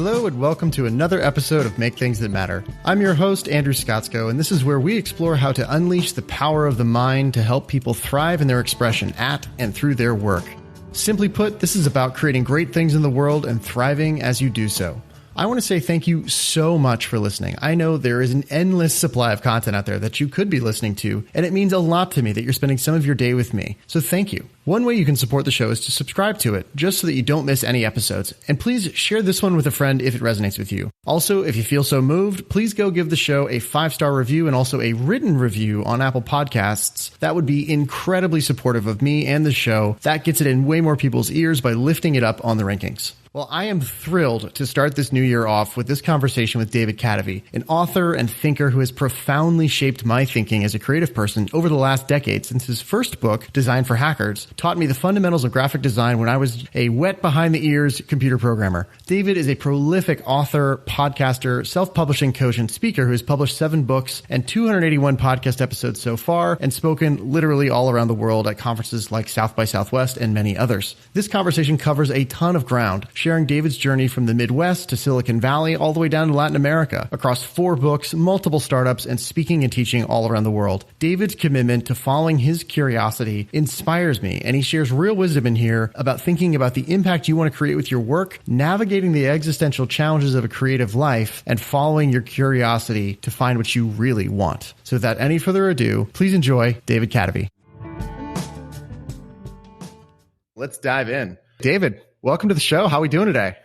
Hello and welcome to another episode of Make Things That Matter. I'm your host, Andrew Scottsko, and this is where we explore how to unleash the power of the mind to help people thrive in their expression at and through their work. Simply put, this is about creating great things in the world and thriving as you do so. I want to say thank you so much for listening. I know there is an endless supply of content out there that you could be listening to, and it means a lot to me that you're spending some of your day with me. So thank you. One way you can support the show is to subscribe to it, just so that you don't miss any episodes. And please share this one with a friend if it resonates with you. Also, if you feel so moved, please go give the show a 5-star review and also a written review on Apple Podcasts. That would be incredibly supportive of me and the show. That gets it in way more people's ears by lifting it up on the rankings. Well, I am thrilled to start this new year off with this conversation with David Kadavy, an author and thinker who has profoundly shaped my thinking as a creative person over the last decade, since his first book, Design for Hackers, taught me the fundamentals of graphic design when I was a wet behind the ears computer programmer. David is a prolific author, podcaster, self-publishing coach, and speaker who has published 7 books and 281 podcast episodes so far and spoken literally all around the world at conferences like South by Southwest and many others. This conversation covers a ton of ground, sharing David's journey from the Midwest to Silicon Valley all the way down to Latin America, across 4 books, multiple startups, and speaking and teaching all around the world. David's commitment to following his curiosity inspires me, and he shares real wisdom in here about thinking about the impact you want to create with your work, navigating the existential challenges of a creative life, and following your curiosity to find what you really want. So without any further ado, please enjoy David Kadavy. Let's dive in. David, welcome to the show. How are we doing today?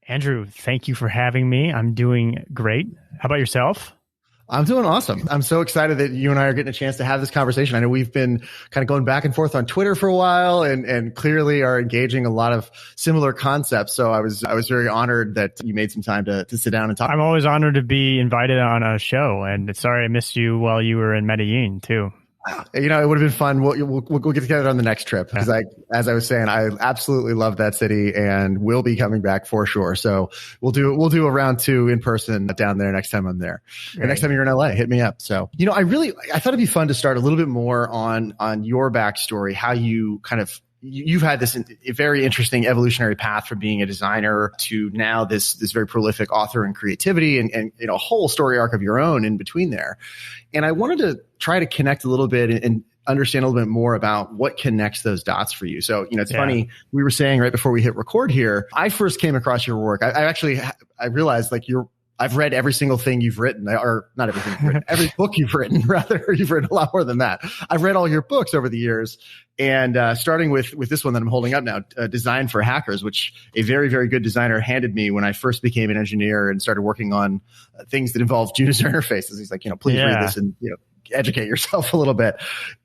Andrew, thank you for having me. I'm doing great. How about yourself? I'm doing awesome. I'm so excited that you and I are getting a chance to have this conversation. I know we've been kind of going back and forth on Twitter for a while and clearly are engaging a lot of similar concepts. So I was very honored that you made some time to sit down and talk. I'm always honored to be invited on a show, and sorry I missed you while you were in Medellin too. You know, it would have been fun. We'll get together on the next trip because as I was saying, I absolutely love that city and will be coming back for sure. So we'll do a round 2 in person down there next time I'm there. The next time you're in LA, hit me up. So, you know, I thought it'd be fun to start a little bit more on your backstory, how you kind of, you've had this very interesting evolutionary path from being a designer to now this very prolific author and creativity and you know, a whole story arc of your own in between there. And I wanted to try to connect a little bit and understand a little bit more about what connects those dots for you. So, you know, it's funny. We were saying right before we hit record here, I first came across your work. I realized like I've read every single thing you've written, or not everything you've written, every book you've written, rather. You've written a lot more than that. I've read all your books over the years. And starting with this one that I'm holding up now, Design for Hackers, which a very, very good designer handed me when I first became an engineer and started working on things that involved user interfaces. He's like, you know, please read this and, you know, educate yourself a little bit.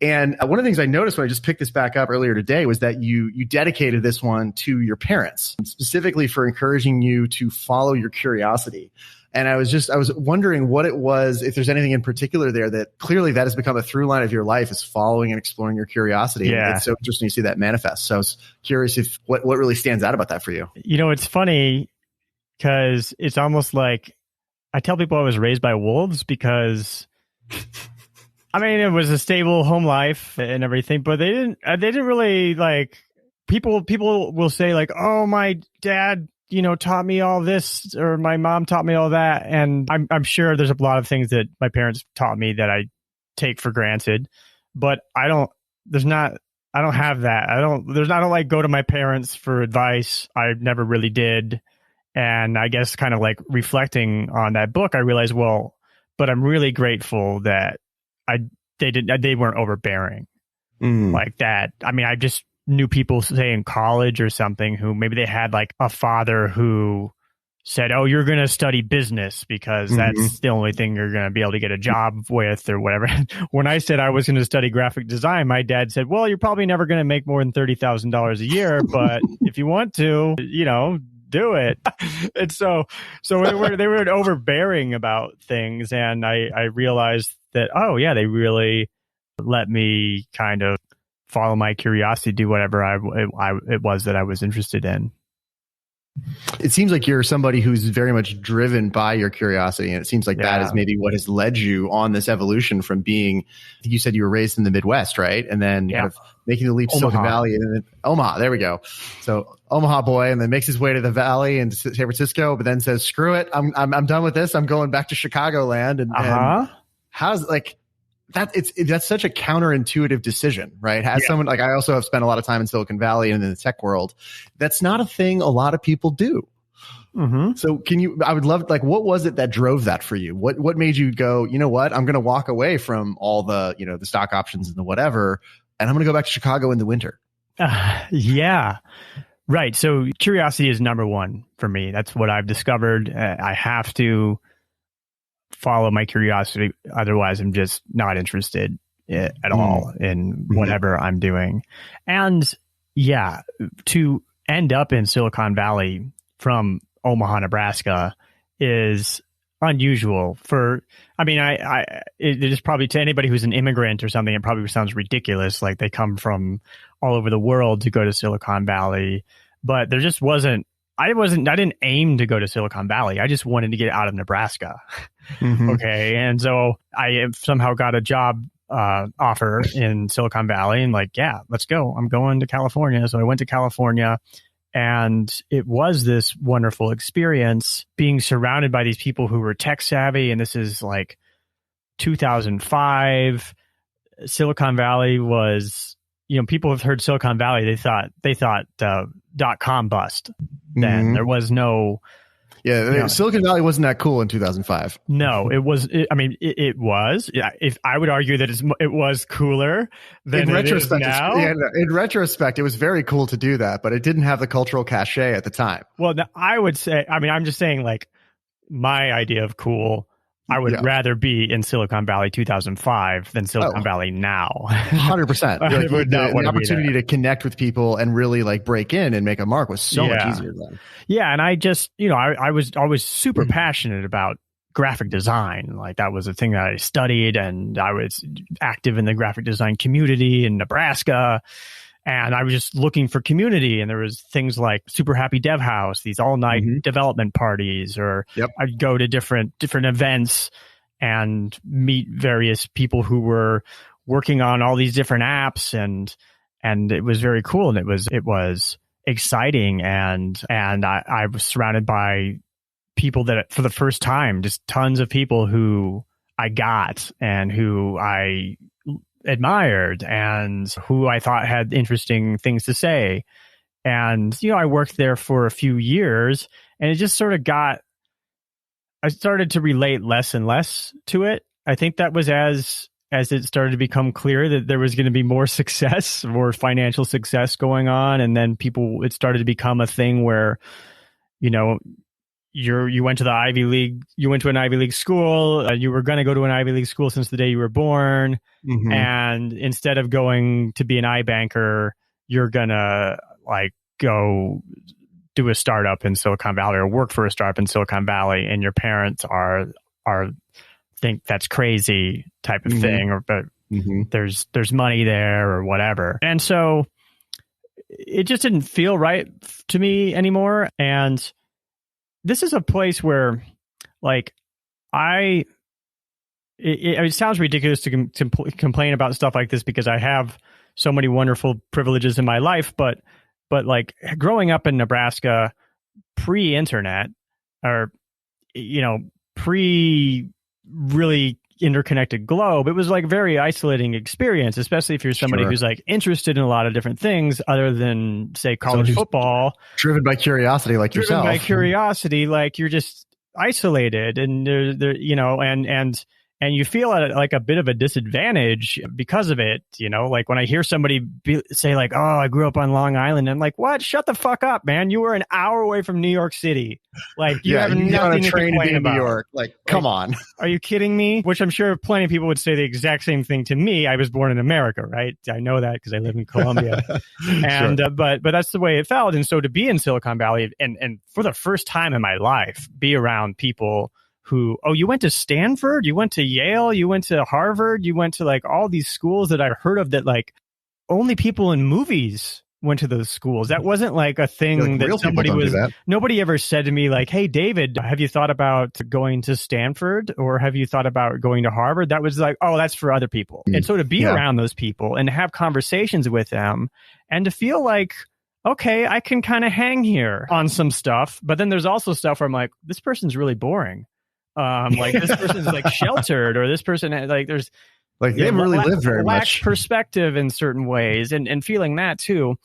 And one of the things I noticed when I just picked this back up earlier today was that you dedicated this one to your parents, specifically for encouraging you to follow your curiosity. And I was wondering what it was, if there's anything in particular there that clearly that has become a through line of your life, is following and exploring your curiosity. Yeah. It's so interesting to see that manifest. So I was curious if what really stands out about that for you. You know, it's funny because it's almost like I tell people I was raised by wolves because I mean, it was a stable home life and everything, but they didn't really like people will say like, oh, my dad, you know, taught me all this, or my mom taught me all that. And I'm sure there's a lot of things that my parents taught me that I take for granted, but I don't have that. I don't like go to my parents for advice. I never really did. And I guess kind of like reflecting on that book, I realized, well, but I'm really grateful that they weren't overbearing like that. I mean, I just knew people, say in college or something, who maybe they had like a father who said, oh, you're going to study business because that's the only thing you're going to be able to get a job with or whatever. When I said I was going to study graphic design, my dad said, well, you're probably never going to make more than $30,000 a year, but if you want to, you know, do it. And so they were overbearing about things. And I realized that, oh yeah, they really let me kind of follow my curiosity, do whatever it was that I was interested in. It seems like you're somebody who's very much driven by your curiosity. And it seems like that is maybe what has led you on this evolution from being, I think you said you were raised in the Midwest, right? And then kind of making the leap to Silicon Valley and then Omaha. There we go. So Omaha boy, and then makes his way to the Valley and San Francisco, but then says, screw it. I'm done with this. I'm going back to Chicagoland. And how's like, that's such a counterintuitive decision, right? As someone like, I also have spent a lot of time in Silicon Valley and in the tech world. That's not a thing a lot of people do. Mm-hmm. So I would love, like, what was it that drove that for you? What made you go, you know what, I'm going to walk away from all the, the stock options and the whatever, and I'm going to go back to Chicago in the winter. Right. So curiosity is number one for me. That's what I've discovered. I have to follow my curiosity. Otherwise, I'm just not interested at all in whatever I'm doing. And to end up in Silicon Valley from Omaha, Nebraska is unusual it is probably, to anybody who's an immigrant or something, it probably sounds ridiculous. Like they come from all over the world to go to Silicon Valley, but there just I didn't aim to go to Silicon Valley. I just wanted to get out of Nebraska. Mm-hmm. Okay. And so I somehow got a job offer in Silicon Valley and let's go. I'm going to California. So I went to California, and it was this wonderful experience being surrounded by these people who were tech savvy. And this is like 2005. Silicon Valley was, people have heard Silicon Valley. They thought .com bust. Then there was no. Yeah, Silicon Valley wasn't that cool in 2005. No, it was. It was. Yeah, if I would argue that it was cooler than it is now. In retrospect, it was very cool to do that, but it didn't have the cultural cachet at the time. Well, I would say. I'm just saying, like, my idea of cool. I would rather be in Silicon Valley 2005 than Silicon Valley now. 100%. The opportunity to connect with people and really like break in and make a mark was so much easier then. Yeah, and I just, I was always super passionate about graphic design. Like that was a thing that I studied, and I was active in the graphic design community in Nebraska. And I was just looking for community, and there was things like Super Happy Dev House, these all-night development parties, or I'd go to different events and meet various people who were working on all these different apps, and it was very cool, and it was exciting, and I was surrounded by people that for the first time, just tons of people who I got and who I admired and who I thought had interesting things to say. And, I worked there for a few years, and it just sort of I started to relate less and less to it. I think that was as it started to become clear that there was going to be more success, more financial success going on. And then it started to become a thing where, you went to the Ivy League, you went to an Ivy League school, you were going to go to an Ivy League school since the day you were born. Mm-hmm. And instead of going to be an iBanker, you're going to go do a startup in Silicon Valley or work for a startup in Silicon Valley. And your parents are think that's crazy type of thing, but there's money there or whatever. And so it just didn't feel right to me anymore. And this is a place where, it sounds ridiculous to complain about stuff like this because I have so many wonderful privileges in my life, but growing up in Nebraska, pre-internet, or pre really interconnected globe, it was very isolating experience, especially if you're somebody who's interested in a lot of different things other than, say, college football. Driven by curiosity, like yourself. Driven by curiosity, you're just isolated, and and you feel at a bit of a disadvantage because of it. When I hear somebody say oh, I grew up on Long Island, I'm like, what? Shut the fuck up, man. You were an hour away from New York City. You have nothing to complain about. New York. Come on. Are you kidding me? Which I'm sure plenty of people would say the exact same thing to me. I was born in America, right? I know that because I live in Colombia. And but that's the way it felt. And so to be in Silicon Valley and for the first time in my life, be around people who, you went to Stanford, you went to Yale, you went to Harvard, you went to all these schools that I've heard of that only people in movies went to those schools. That wasn't like a thing Like, real that people somebody don't do was, that. nobody ever said to me like, hey, David, have you thought about going to Stanford or have you thought about going to Harvard? That was like, oh, that's for other people. And so to be Yeah. around those people and have conversations with them and to feel like, okay, I can kind of hang here on some stuff. But then there's also stuff where I'm like, this person's really boring. Like this person's like sheltered, or this person like there's Like they haven't really lived very lacks much. perspective in certain ways, and feeling that too.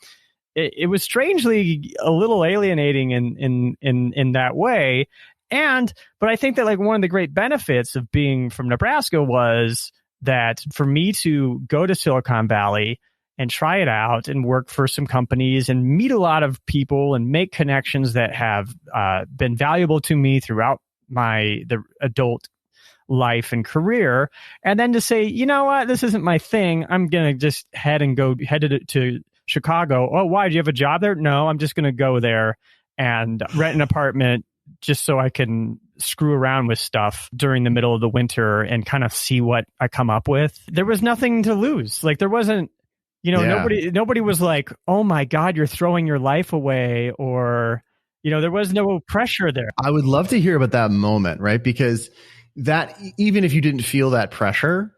It was strangely a little alienating in that way. But I think that like one of the great benefits of being from Nebraska was that for me to go to Silicon Valley and try it out and work for some companies and meet a lot of people and make connections that have been valuable to me throughout the adult life and career, and then to say, you know what, this isn't my thing. I'm gonna just head to Chicago. Oh, why? Do you have a job there? No, I'm just gonna go there and rent an apartment just so I can screw around with stuff during the middle of the winter and kind of see what I come up with. There was nothing to lose. Like there wasn't, nobody was like, oh my God, you're throwing your life away, or there was no pressure there. I would love to hear about that moment, right? Because that, even if you didn't feel that pressure,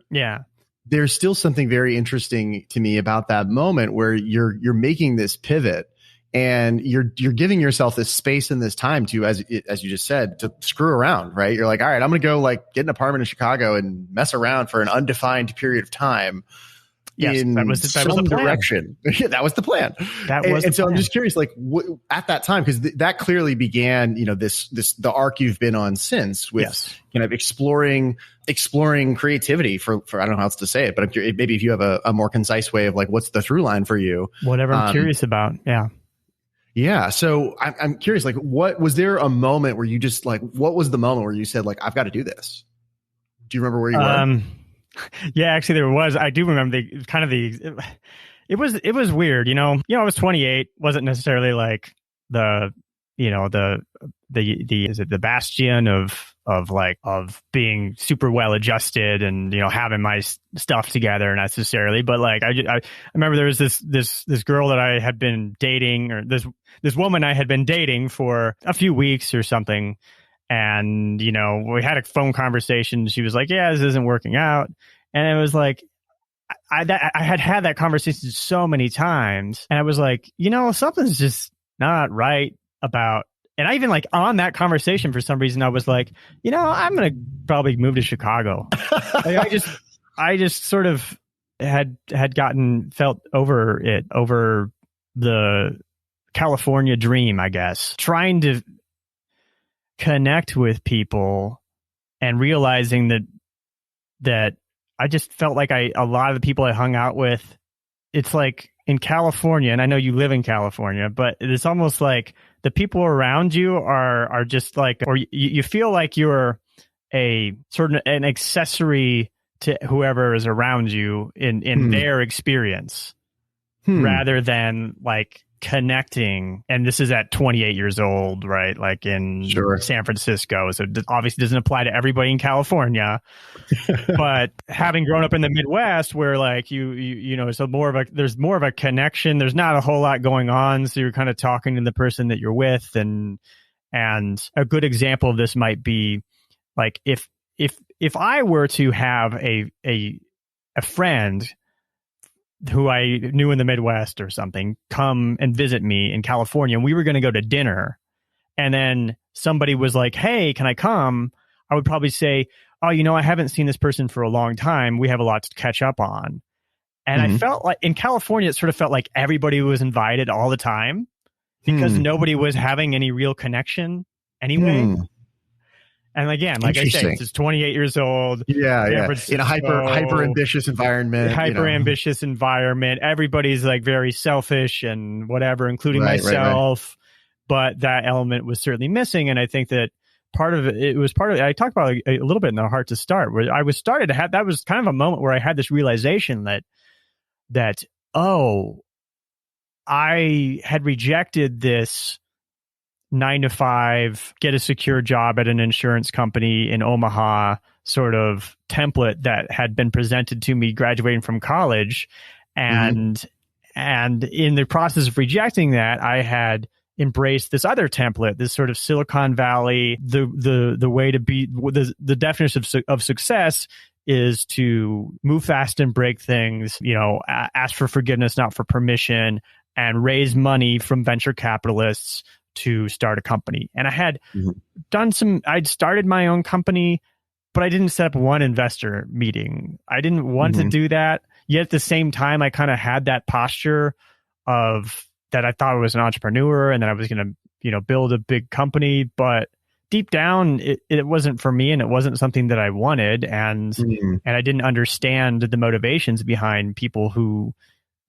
there's still something very interesting to me about that moment where you're making this pivot and you're giving yourself this space and this time to, as you just said, to screw around, right? You're like, all right, I'm going to go like get an apartment in Chicago and mess around for an undefined period of time. Yes, that was the direction. That was the plan. I'm just curious, like at that time, because that clearly began, the arc you've been on since with kind of exploring creativity for I don't know how else to say it, but maybe if you have a more concise way of like, what's the through line for you? Whatever I'm curious about. Yeah. Yeah. So I'm curious, like, was there a moment where you just like, what was the moment where you said like, I've got to do this? Do you remember where you were? Yeah, actually there was. I do remember it was weird, I was 28, wasn't necessarily like the bastion of being super well adjusted and, having my stuff together necessarily. But like, I remember there was this girl that I had been dating, or this woman I had been dating for a few weeks or something. And, we had a phone conversation. She was like, yeah, this isn't working out. And it was like, I had that conversation so many times. And I was like, something's just not right about, and I even like on that conversation, for some reason, I was like, I'm going to probably move to Chicago. Like, I just sort of had felt over the California dream, I guess, trying to connect with people and realizing that I just felt like a lot of the people I hung out with, it's like in California, and I know you live in California, but it's almost like the people around you are just like, or you feel like you're a sort of an accessory to whoever is around you in their experience, rather than like connecting. And this is at 28 years old, right? Like in San Francisco. So it obviously doesn't apply to everybody in California, but having grown up in the Midwest where like there's more of a connection. There's not a whole lot going on. So you're kind of talking to the person that you're with. And a good example of this might be like, if I were to have a friend who I knew in the Midwest or something come and visit me in California, and we were going to go to dinner, and then somebody was like, hey, can I come? I would probably say, oh, I haven't seen this person for a long time. We have a lot to catch up on. And I felt like in California, it sort of felt like everybody was invited all the time because nobody was having any real connection anyway. And again, like I said, it's 28 years old. Yeah. In a hyper ambitious environment. Ambitious environment. Everybody's like very selfish and whatever, including myself. Right. But that element was certainly missing. And I think that I talked about it a little bit in the Heart to Start, where I was started to have, that was kind of a moment where I had this realization that I had rejected this 9-to-5, get a secure job at an insurance company in Omaha sort of template that had been presented to me graduating from college, and And in the process of rejecting that, I had embraced this other template, this sort of Silicon Valley, the way to be, the definition of success is to move fast and break things, ask for forgiveness, not for permission, and raise money from venture capitalists to start a company. And I had I'd started my own company, but I didn't set up one investor meeting. I didn't want to do that. Yet at the same time, I kind of had that posture of that I thought I was an entrepreneur and that I was going to, build a big company. But deep down, it wasn't for me, and it wasn't something that I wanted. And I didn't understand the motivations behind people who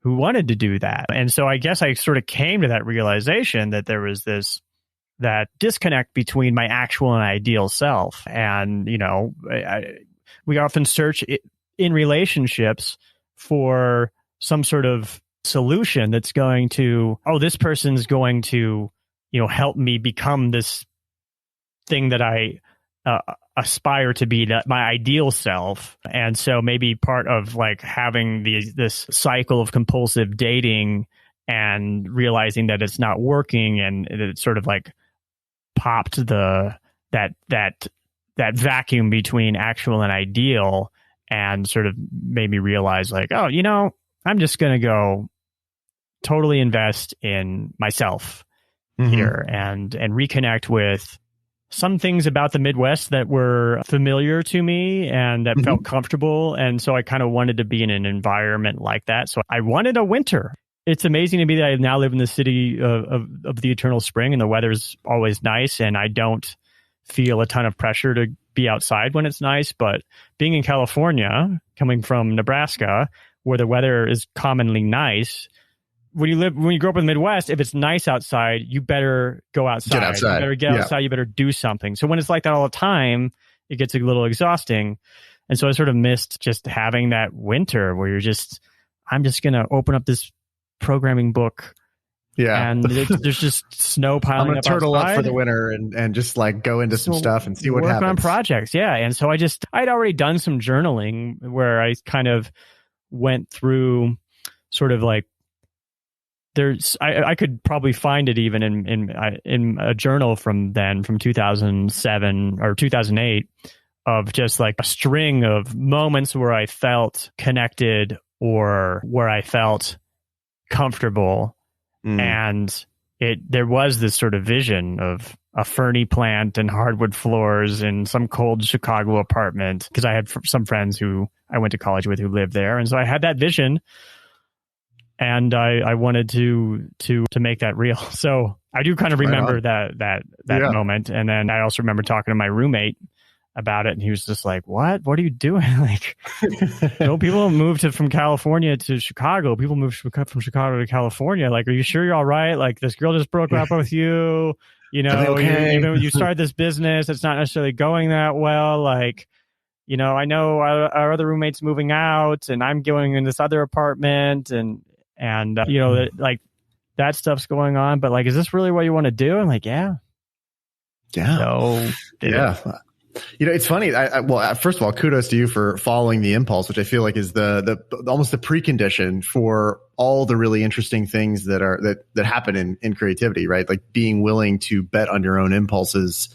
wanted to do that. And so I guess I sort of came to that realization that there was that disconnect between my actual and ideal self. And, we often search in relationships for some sort of solution that's going to, this person's going to, help me become this thing that I aspire to be, that my ideal self. And so maybe part of like having this cycle of compulsive dating and realizing that it's not working, and it sort of like popped that vacuum between actual and ideal, and sort of made me realize like, I'm just going to go totally invest in myself here and reconnect with some things about the Midwest that were familiar to me and that felt comfortable. And so I kind of wanted to be in an environment like that. So I wanted a winter. It's amazing to me that I now live in the city of the eternal spring, and the weather's always nice, and I don't feel a ton of pressure to be outside when it's nice. But being in California, coming from Nebraska, where the weather is commonly nice, when you grow up in the Midwest, if it's nice outside, you better go outside. Get outside. You better get outside. You better do something. So when it's like that all the time, it gets a little exhausting. And so I sort of missed just having that winter where I'm just going to open up this programming book. Yeah. And there's just snow piling up. I'm going to turtle up for the winter and just like go into some stuff and see what happens. Work on projects. Yeah. And so I'd already done some journaling where I kind of went through sort of like, I could probably find it even in a journal from 2007 or 2008 of just like a string of moments where I felt connected or where I felt comfortable. And there was this sort of vision of a ferny plant and hardwood floors in some cold Chicago apartment, because I had some friends who I went to college with who lived there. And so I had that vision. And I wanted to make that real. So I do kind of remember that moment. And then I also remember talking to my roommate about it, and he was just like, "What are you doing? Like, no, people don't move from California to Chicago. People move from Chicago to California. Like, are you sure you're all right? Like, this girl just broke up with you. You started this business. It's not necessarily going that well. Like, I know our other roommate's moving out, and I'm going in this other apartment, and like that stuff's going on, but like, is this really what you want to do?" I'm like, yeah. So, it's funny. First of all, kudos to you for following the impulse, which I feel like is the almost the precondition for all the really interesting things that happen in creativity, right? Like being willing to bet on your own impulses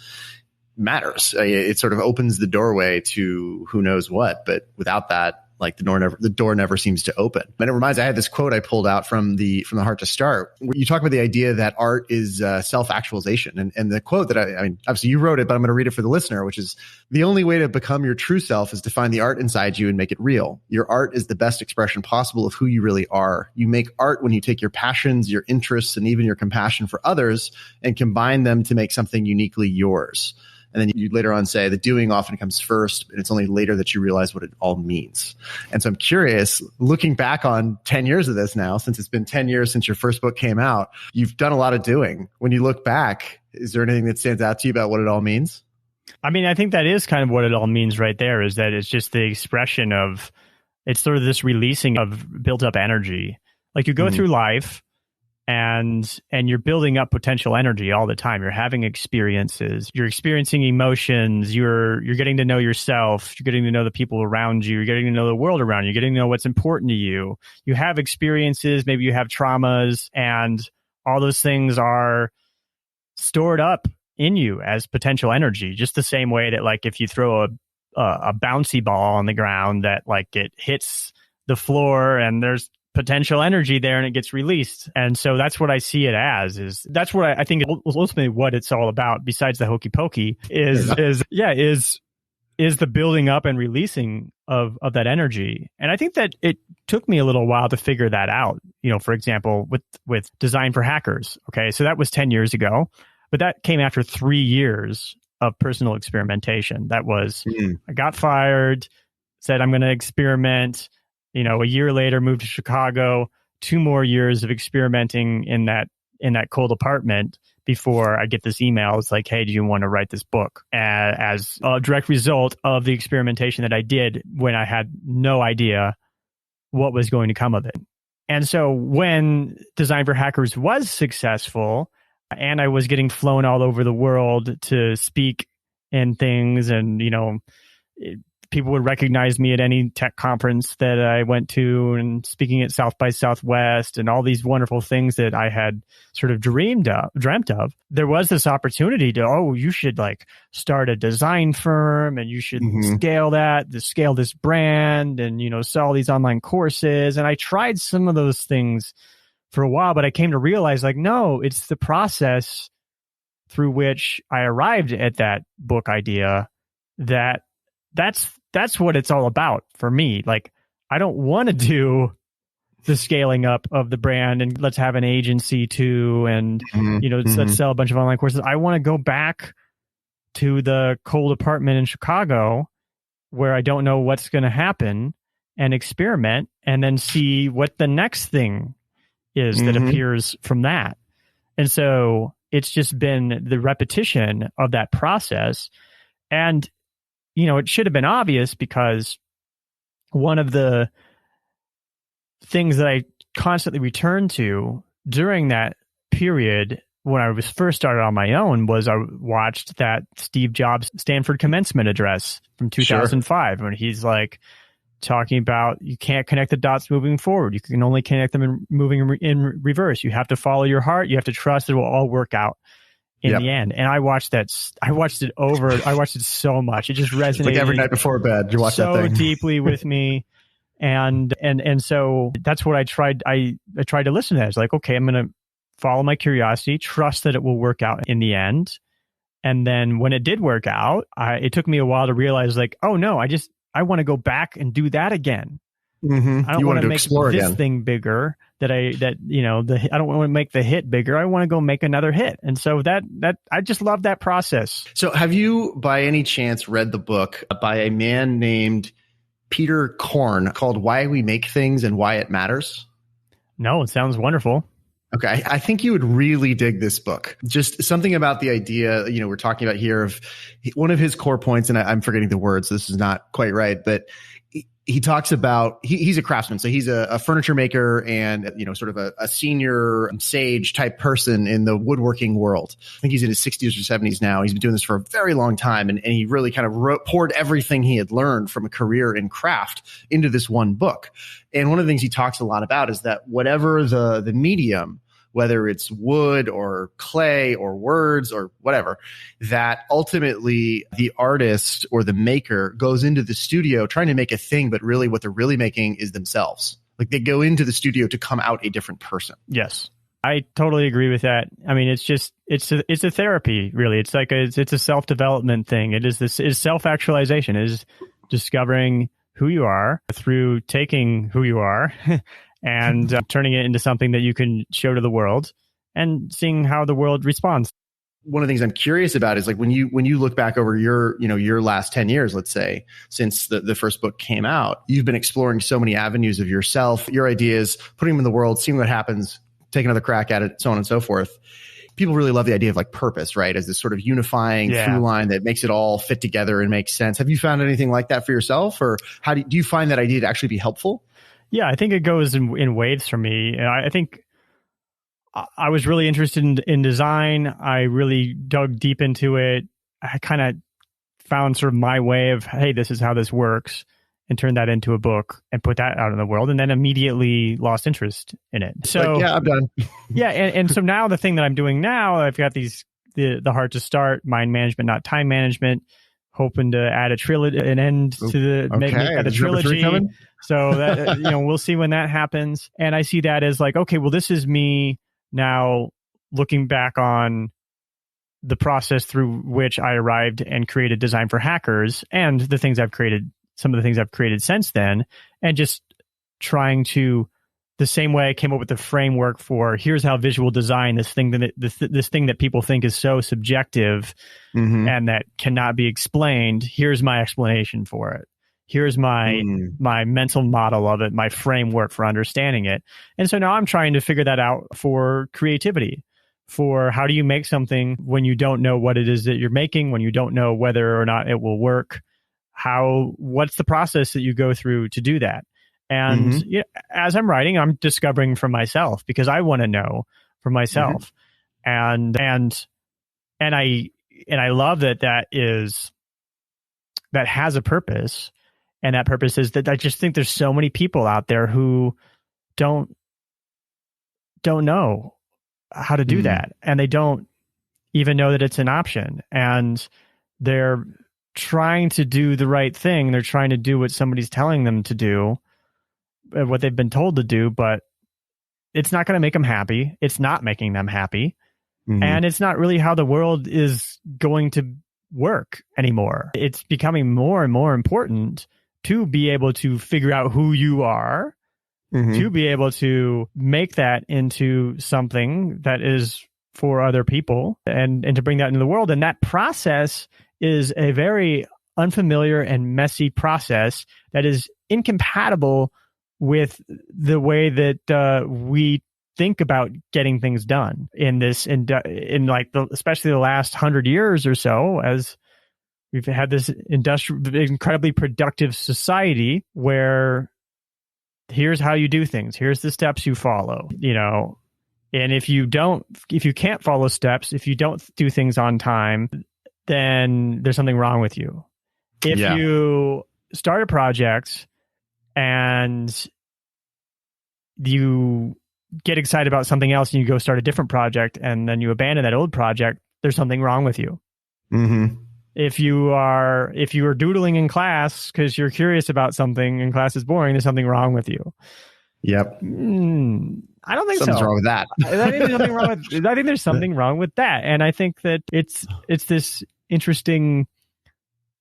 matters. It sort of opens the doorway to who knows what, but without that, like the door never seems to open. And it reminds, I had this quote I pulled out from the Heart to Start, where you talk about the idea that art is self-actualization. And the quote that I mean, obviously you wrote it, but I'm going to read it for the listener, which is, "The only way to become your true self is to find the art inside you and make it real. Your art is the best expression possible of who you really are. You make art when you take your passions, your interests, and even your compassion for others and combine them to make something uniquely yours." And then you later on say the doing often comes first, and it's only later that you realize what it all means. And so I'm curious, looking back on 10 years of this now, since it's been 10 years since your first book came out, you've done a lot of doing. When you look back, is there anything that stands out to you about what it all means? I mean, I think that is kind of what it all means right there, is that it's just the expression of, it's sort of this releasing of built up energy. Like you go through life and you're building up potential energy all the time. You're having experiences, you're experiencing emotions, you're getting to know yourself, you're getting to know the people around you, you're getting to know the world around you, you're getting to know what's important to you. You have experiences, maybe you have traumas, and all those things are stored up in you as potential energy, just the same way that like if you throw a bouncy ball on the ground, that like it hits the floor and there's potential energy there and it gets released. And so that's what I see it as. That's what I think ultimately what it's all about, besides the hokey pokey, is the building up and releasing of that energy. And I think that it took me a little while to figure that out. For example, with Design for Hackers. Okay, so that was 10 years ago, but that came after 3 years of personal experimentation. That was, I got fired, said I'm going to experiment. A year later, moved to Chicago, 2 more years of experimenting in that cold apartment before I get this email. It's like, hey, do you want to write this book? As a direct result of the experimentation that I did when I had no idea what was going to come of it. And so when Design for Hackers was successful and I was getting flown all over the world to speak in things, and, people would recognize me at any tech conference that I went to, and speaking at South by Southwest, and all these wonderful things that I had sort of dreamt of. There was this opportunity to, you should like start a design firm, and you should scale this brand, and, sell these online courses. And I tried some of those things for a while, but I came to realize like, no, it's the process through which I arrived at that book idea that's what it's all about for me. Like, I don't want to do the scaling up of the brand and let's have an agency too, and let's sell a bunch of online courses. I want to go back to the cold apartment in Chicago where I don't know what's going to happen, and experiment, and then see what the next thing is that appears from that. And so it's just been the repetition of that process. And it should have been obvious, because one of the things that I constantly returned to during that period when I was first started on my own was I watched that Steve Jobs Stanford commencement address from 2005, when he's like talking about you can't connect the dots moving forward. You can only connect them moving in reverse. You have to follow your heart. You have to trust it will all work out in the end. And I watched it so much. It just resonated like every night before bed. You watch that thing so deeply with me. And so that's what I tried. I tried to listen to that. It's like, okay, I'm going to follow my curiosity, trust that it will work out in the end. And then when it did work out, it took me a while to realize like, oh no, I want to go back and do that again. I don't want to make this thing bigger. I don't want to make the hit bigger. I want to go make another hit. And so that I just love that process. So have you by any chance read the book by a man named Peter Korn called Why We Make Things and Why It Matters? No, it sounds wonderful. Okay. I think you would really dig this book. Just something about the idea, we're talking about here of one of his core points, and I'm forgetting the words. This is not quite right, but he talks about, he's a craftsman. So he's a furniture maker and, sort of a senior sage type person in the woodworking world. I think he's in his 60s or 70s now. He's been doing this for a very long time. And he really kind of poured everything he had learned from a career in craft into this one book. And one of the things he talks a lot about is that whatever the medium, whether it's wood or clay or words or whatever, that ultimately the artist or the maker goes into the studio trying to make a thing, but really what they're really making is themselves. Like they go into the studio to come out a different person. Yes, I totally agree with that. I mean, it's a therapy, really. It's like it's a self-development thing. Is self-actualization, is discovering who you are through taking who you are and turning it into something that you can show to the world and seeing how the world responds. One of the things I'm curious about is like when you look back over your last 10 years, let's say, since the first book came out, you've been exploring so many avenues of yourself, your ideas, putting them in the world, seeing what happens, take another crack at it, so on and so forth. People really love the idea of like purpose, right? As this sort of unifying through line that makes it all fit together and make sense. Have you found anything like that for yourself, or how do you find that idea to actually be helpful? Yeah, I think it goes in waves for me. And I think I was really interested in design. I really dug deep into it. I kind of found sort of my way of, hey, this is how this works, and turned that into a book and put that out in the world, and then immediately lost interest in it. So yeah, I'm done. Yeah, and so now the thing that I'm doing now, I've got the Heart to Start, mind management, not time management, hoping to add an end to make that a trilogy. So that we'll see when that happens. And I see that as like, okay, well, this is me now looking back on the process through which I arrived and created Design for Hackers, and the things I've created, some of the things I've created since then, and just trying to, the same way I came up with the framework for, here's how visual design, this thing that people think is so subjective and that cannot be explained, here's my explanation for it. Here's my mental model of it, my framework for understanding it. And so now I'm trying to figure that out for creativity, for how do you make something when you don't know what it is that you're making, when you don't know whether or not it will work. What's the process that you go through to do that? And as I'm writing, I'm discovering for myself, because I want to know for myself. And I love that has a purpose. And that purpose is that I just think there's so many people out there who don't know how to do that. And they don't even know that it's an option. And they're trying to do the right thing. They're trying to do what somebody's telling them to do, what they've been told to do, but it's not going to make them happy. It's not making them happy. And it's not really how the world is going to work anymore. It's becoming more and more important to be able to figure out who you are, to be able to make that into something that is for other people, and to bring that into the world. And that process is a very unfamiliar and messy process that is incompatible with the way that we think about getting things done in especially the last 100 years or so, as we've had this incredibly productive society where here's how you do things, here's the steps you follow, and if you can't follow steps, if you don't do things on time, then there's something wrong with you. If you start a project and you get excited about something else and you go start a different project and then you abandon that old project, there's something wrong with you. If you are doodling in class because you're curious about something and class is boring, there's something wrong with you. Yep. I don't think something's wrong with that. I think there's something wrong with that. And I think that it's this interesting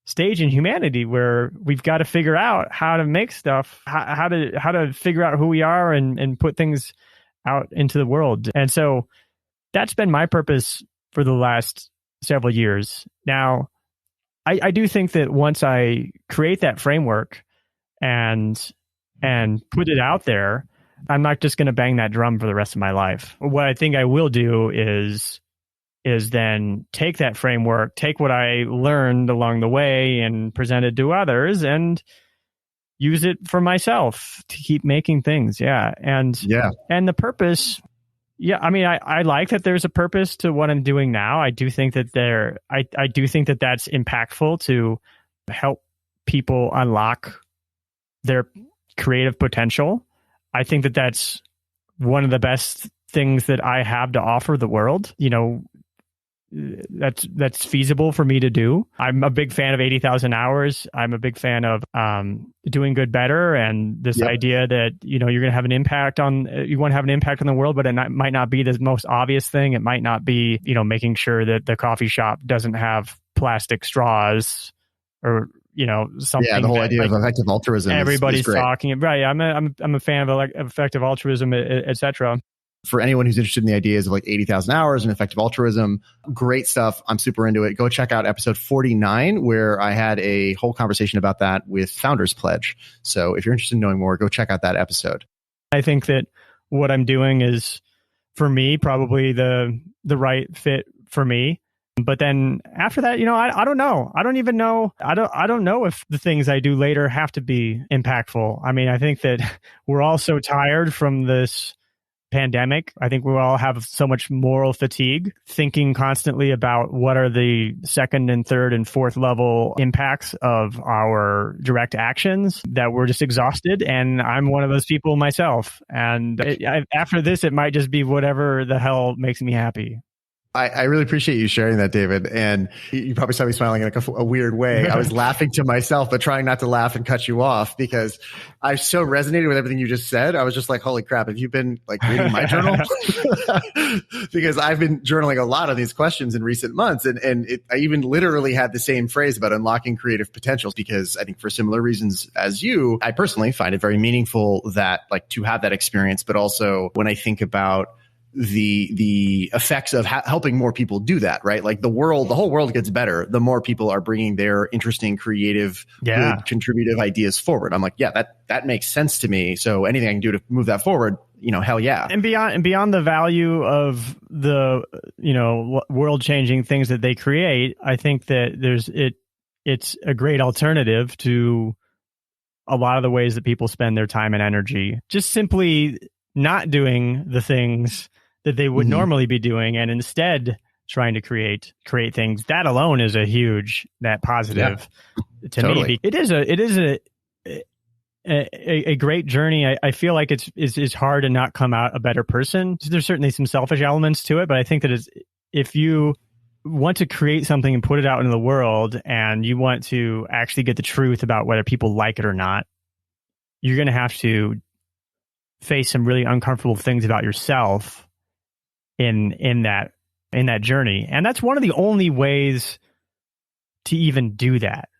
stage in humanity where we've got to figure out how to make stuff, how to figure out who we are and put things out into the world. And so that's been my purpose for the last several years. Now, I do think that once I create that framework and put it out there, I'm not just going to bang that drum for the rest of my life. What I think I will do is then take that framework, take what I learned along the way and present it to others and use it for myself to keep making things. And the purpose, I mean, I like that there's a purpose to what I'm doing now. I do think that I do think that that's impactful to help people unlock their creative potential. I think that that's one of the best things that I have to offer the world. That's feasible for me to do. I'm a big fan of 80,000 hours. I'm a big fan of doing good better, and this idea that you're going to have an impact you want to have an impact on the world, but it might not be the most obvious thing. It might not be making sure that the coffee shop doesn't have plastic straws or something. Yeah, the whole idea of effective altruism. Everybody's is talking, right? I'm a fan of effective altruism, etc. For anyone who's interested in the ideas of 80,000 hours and effective altruism, great stuff. I'm super into it. Go check out episode 49, where I had a whole conversation about that with Founders Pledge. So if you're interested in knowing more, go check out that episode. I think that what I'm doing is, for me, probably the right fit for me. But then after that, I don't know. I don't even know. I don't know if the things I do later have to be impactful. I mean, I think that we're all so tired from this pandemic. I think we all have so much moral fatigue, thinking constantly about what are the second and third and fourth level impacts of our direct actions, that we're just exhausted. And I'm one of those people myself. And after this, it might just be whatever the hell makes me happy. I really appreciate you sharing that, David. And you probably saw me smiling in a weird way. I was laughing to myself, but trying not to laugh and cut you off, because I so resonated with everything you just said. I was just like, holy crap, have you been like reading my journal? Because I've been journaling a lot of these questions in recent months. I even literally had the same phrase about unlocking creative potentials, because I think for similar reasons as you, I personally find it very meaningful that like to have that experience. But also when I think about the effects of helping more people do that, right? Like the whole world gets better the more people are bringing their interesting, creative, good, contributive ideas forward. I'm like, yeah, that makes sense to me. So anything I can do to move that forward, hell yeah. And beyond the value of the, world changing things that they create, I think that it's a great alternative to a lot of the ways that people spend their time and energy, just simply not doing the things that they would normally be doing, and instead trying to create things. That alone is a huge net positive to me. It is a great journey. I feel like it's hard to not come out a better person. There's certainly some selfish elements to it, but I think that if you want to create something and put it out into the world, and you want to actually get the truth about whether people like it or not, you're going to have to face some really uncomfortable things about yourself in that journey. And that's one of the only ways to even do that.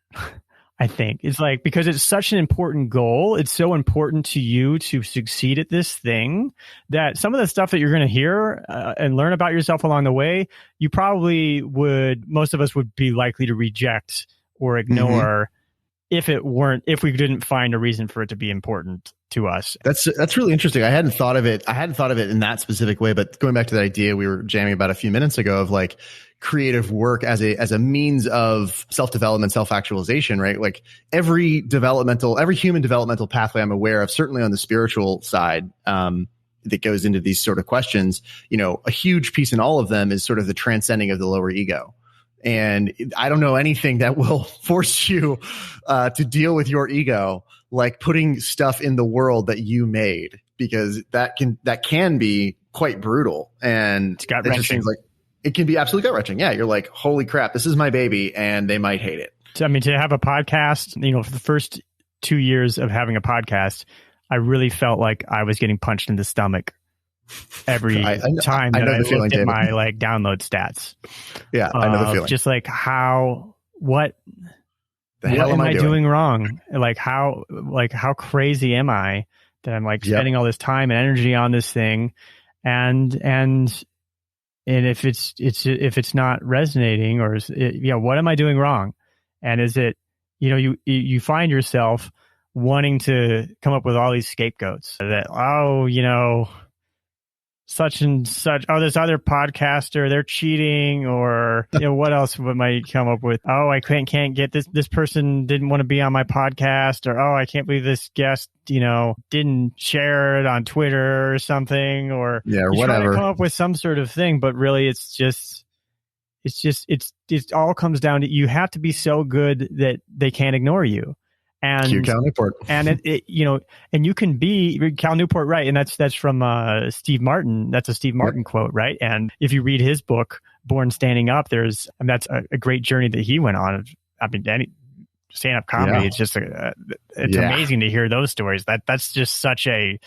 I think it's like, because it's such an important goal. It's so important to you to succeed at this thing, that some of the stuff that you're going to hear and learn about yourself along the way, most of us would be likely to reject or ignore if we didn't find a reason for it to be important to us. That's really interesting. I hadn't thought of it in that specific way, but going back to that idea we were jamming about a few minutes ago of like creative work as a means of self-development, self-actualization, right? Like every human developmental pathway I'm aware of, certainly on the spiritual side, that goes into these sort of questions, a huge piece in all of them is sort of the transcending of the lower ego. And I don't know anything that will force you to deal with your ego like putting stuff in the world that you made, because that can be quite brutal. And it's gut-wrenching. It just seems like it can be absolutely gut-wrenching. Yeah, you're like, holy crap, this is my baby, and they might hate it. I mean, to have a podcast, for the first 2 years of having a podcast, I really felt like I was getting punched in the stomach every time that I looked at my like download stats. Yeah, I know the feeling. Just like what the hell am I doing wrong? Like how crazy am I that I'm like spending all this time and energy on this thing, and if it's not resonating, or what am I doing wrong? And is it you find yourself wanting to come up with all these scapegoats that such and such, this other podcaster, they're cheating, or what else might come up with? Oh, I can't get this person didn't want to be on my podcast, or oh, I can't believe this guest didn't share it on Twitter or something, or whatever. Try to come up with some sort of thing, but really it all comes down to you have to be so good that they can't ignore you. And Cue Cal Newport. And and you can be Cal Newport, right? And that's from Steve Martin. That's a Steve Martin quote, right? And if you read his book, Born Standing Up, that's a great journey that he went on. I mean, any stand-up comedy, it's just it's amazing to hear those stories. That's just such a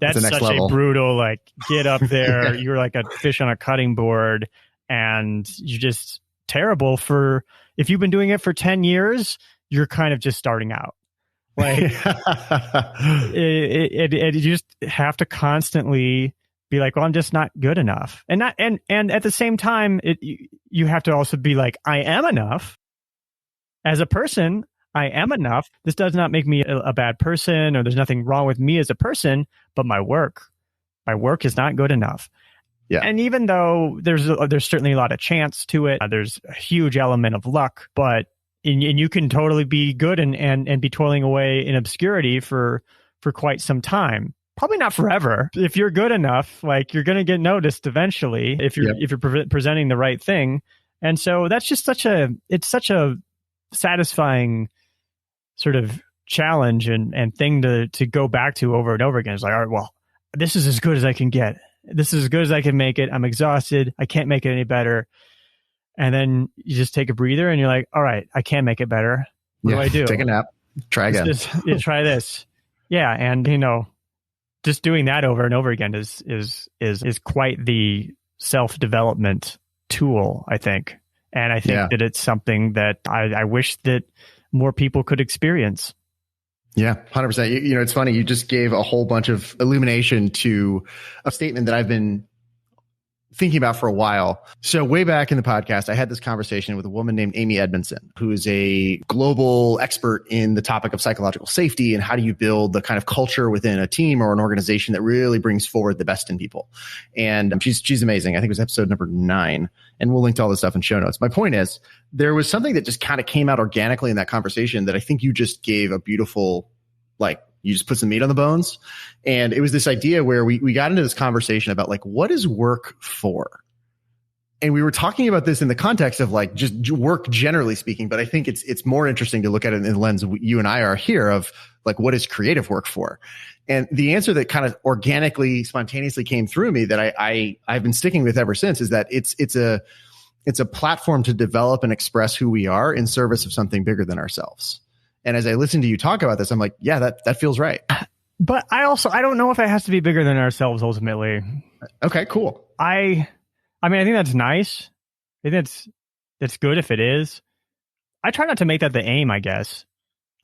brutal, like, get up there. You're like a fish on a cutting board, and you're just terrible if you've been doing it for 10 years. You're kind of just starting out. Like you just have to constantly be like, well, I'm just not good enough. And at the same time, you have to also be like, I am enough as a person. I am enough. This does not make me a bad person, or there's nothing wrong with me as a person, but my work is not good enough. Yeah. And even though there's certainly a lot of chance to it, there's a huge element of luck, but and you can totally be good and be toiling away in obscurity for quite some time. probably not forever. If you're good enough, like you're going to get noticed eventually if you're presenting the right thing. And so that's just such a satisfying sort of challenge and thing to go back to over and over again. It's like, all right, well, this is as good as I can get. This is as good as I can make it. I'm exhausted. I can't make it any better. And then you just take a breather and you're like, all right, I can make it better. What do I do? Take a nap. Try again. Try this. Yeah. And, just doing that over and over again is quite the self-development tool, I think. And I think that it's something that I wish that more people could experience. Yeah, 100%. It's funny. You just gave a whole bunch of illumination to a statement that I've been thinking about for a while. So way back in the podcast, I had this conversation with a woman named Amy Edmondson, who is a global expert in the topic of psychological safety and how do you build the kind of culture within a team or an organization that really brings forward the best in people. And she's amazing. I think it was episode number 9, and we'll link to all this stuff in show notes. My point is, there was something that just kind of came out organically in that conversation that I think you just gave a beautiful, you just put some meat on the bones. And it was this idea where we got into this conversation about what is work for? And we were talking about this in the context of just work generally speaking, but I think it's more interesting to look at it in the lens you and I are here of what is creative work for? And the answer that kind of organically, spontaneously came through me that I've been sticking with ever since is that it's a platform to develop and express who we are in service of something bigger than ourselves. And as I listen to you talk about this, I'm like, yeah, that feels right. But I don't know if it has to be bigger than ourselves ultimately. Okay, cool. I think that's nice. I think that's good if it is. I try not to make that the aim, I guess.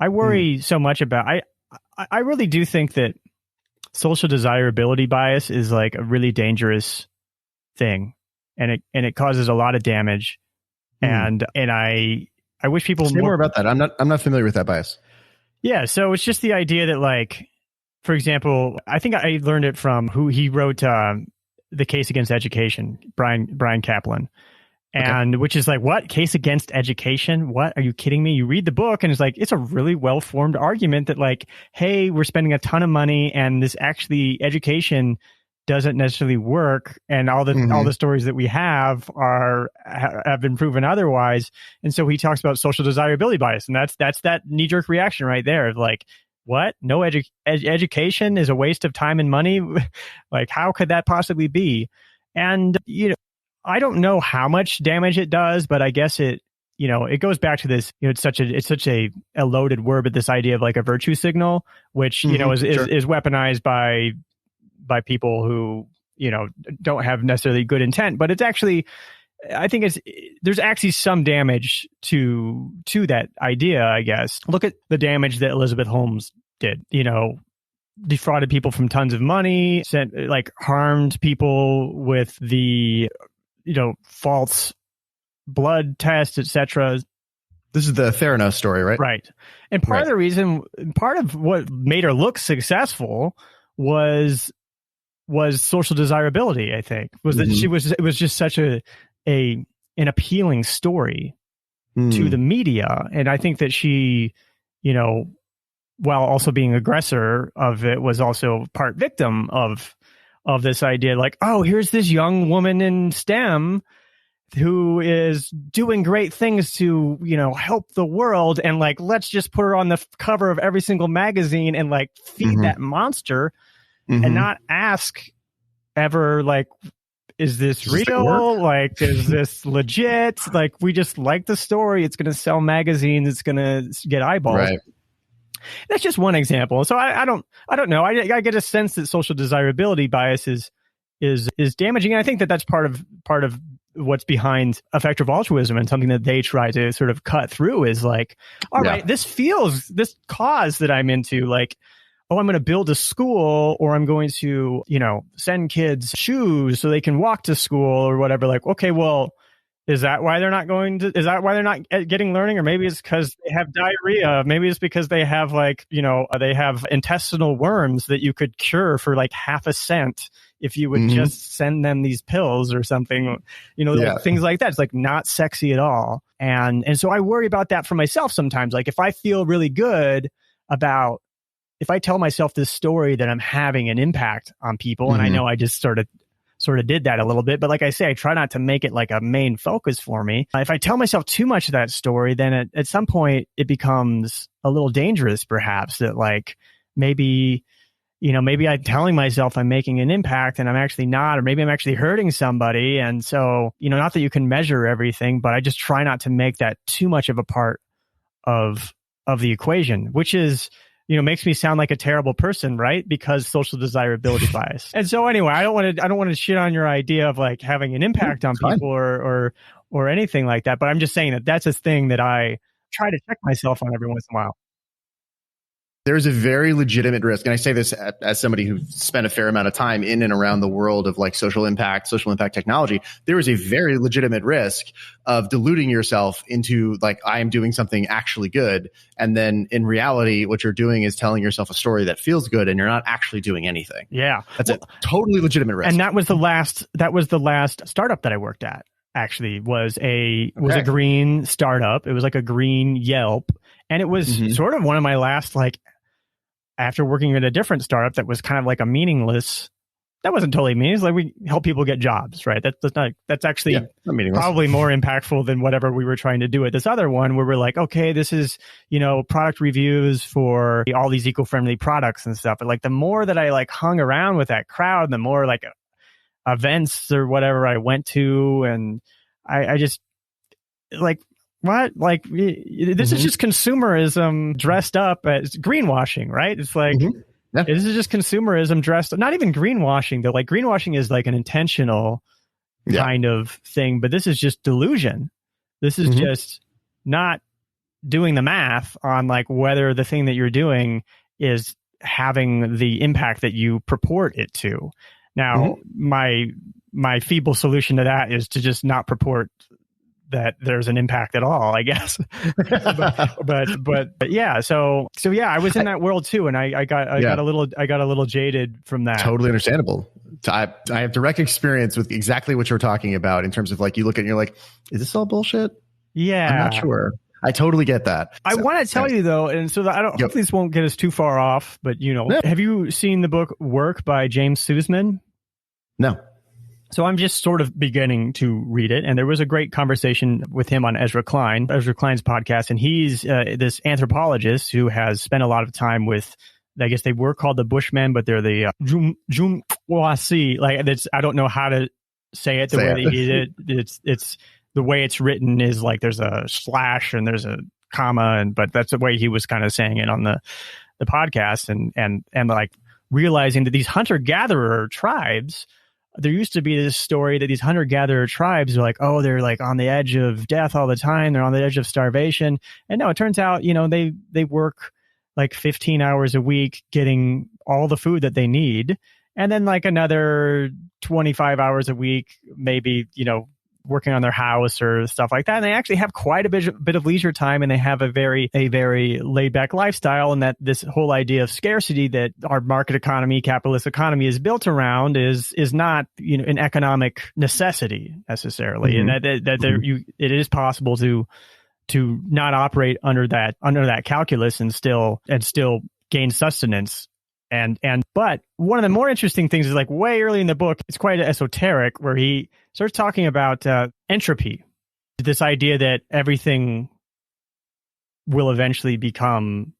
I worry so much about I really do think that social desirability bias is a really dangerous thing, and it causes a lot of damage. And I wish people say more about that. I'm not familiar with that bias. Yeah, so it's just the idea that for example, I think I learned it from who he wrote The Case Against Education, Brian Kaplan. And which is what? Case against education? What? Are you kidding me? You read the book and it's a really well-formed argument that hey, we're spending a ton of money and this actually education doesn't necessarily work, and all the stories that we have been proven otherwise. And so he talks about social desirability bias, and that's that knee-jerk reaction right there of what? No education is a waste of time and money? How could that possibly be? And I don't know how much damage it does, but I guess it goes back to this, it's such a loaded word, but this idea of a virtue signal, which is weaponized by people who don't have necessarily good intent, but it's actually, I think there's actually some damage to that idea, I guess. Look at the damage that Elizabeth Holmes did, defrauded people from tons of money, harmed people with the false blood tests, etc. This is the Theranos story, right? Right. And part of what made her look successful was social desirability, I think, was that it was just such an appealing story to the media. And I think that she, while also being aggressor of it, was also part victim of this idea, oh, here's this young woman in STEM who is doing great things to, help the world. And let's just put her on the cover of every single magazine and feed that monster. And not ask ever, is this real? Is this legit? We just like the story. It's going to sell magazines. It's going to get eyeballs. Right. That's just one example. So I don't know. I get a sense that social desirability bias is damaging. And I think that that's part of what's behind effective altruism, and something that they try to sort of cut through is all right, this cause that I'm into, oh, I'm going to build a school, or I'm going to, send kids shoes so they can walk to school or whatever. Okay, well, is that why they're not getting learning? Or maybe it's because they have diarrhea. Maybe it's because they have they have intestinal worms that you could cure for half a cent if you would just send them these pills or something, things like that. It's not sexy at all. And so I worry about that for myself sometimes. If I feel really good about if I tell myself this story that I'm having an impact on people, and I know I just sort of did that a little bit, but like I say, I try not to make it like a main focus for me. If I tell myself too much of that story, then at some point it becomes a little dangerous, perhaps, that like maybe I'm telling myself I'm making an impact and I'm actually not, or maybe I'm actually hurting somebody. And so, not that you can measure everything, but I just try not to make that too much of a part of the equation, which is, makes me sound like a terrible person, right? Because social desirability bias. And so anyway, I don't want to shit on your idea of like having an impact on people or anything like that. But I'm just saying that that's a thing that I try to check myself on every once in a while. There's a very legitimate risk. And I say this as somebody who spent a fair amount of time in and around the world of like social impact technology. There is a very legitimate risk of diluting yourself into like, I am doing something actually good. And then in reality, what you're doing is telling yourself a story that feels good and you're not actually doing anything. Yeah. That's a totally legitimate risk. And that was the last startup that I worked at. Actually was a green startup. It was like a green Yelp. And it was sort of one of my last, like, after working at a different startup that was kind of like a meaningless, that wasn't totally meaningless. Like we help people get jobs, right? That's actually probably more impactful than whatever we were trying to do at this other one where we're like, okay, this is, product reviews for all these eco-friendly products and stuff. But like the more that I like hung around with that crowd, the more like events or whatever I went to, and I just like, what? Like, this is just consumerism dressed up as greenwashing, right? It's like, this is just consumerism dressed up, not even greenwashing, though. Like, greenwashing is like an intentional kind of thing, but this is just delusion. This is just not doing the math on like whether the thing that you're doing is having the impact that you purport it to. Now, my feeble solution to that is to just not purport that there's an impact at all, I guess. but yeah, so yeah, I was in that world too, and I got a little jaded from that. Totally understandable. I have direct experience with exactly what you're talking about in terms of like you look at and you're like, is this all bullshit? Yeah, I'm not sure. I totally get that. I want to tell you though, and so that hopefully this won't get us too far off, but have you seen the book Work by James Sussman? No. So I'm just sort of beginning to read it, and there was a great conversation with him on Ezra Klein's podcast, and he's this anthropologist who has spent a lot of time with, I guess they were called the Bushmen, but they're the Jumwasi. Like I don't know how to say it the way that he did it. It's the way it's written is like there's a slash and there's a comma, but that's the way he was kind of saying it on the podcast, and like realizing that these hunter-gatherer tribes. There used to be this story that these hunter-gatherer tribes are like, oh, they're like on the edge of death all the time. They're on the edge of starvation. And no, it turns out, they work like 15 hours a week getting all the food that they need. And then like another 25 hours a week, maybe, working on their house or stuff like that. And they actually have quite a bit of leisure time, and they have a very laid back lifestyle. And that this whole idea of scarcity that our market economy, capitalist economy is built around is not, an economic necessity necessarily. And that it is possible to not operate under that calculus and still gain sustenance. But one of the more interesting things is like way early in the book, it's quite esoteric, where he starts talking about entropy, this idea that everything will eventually become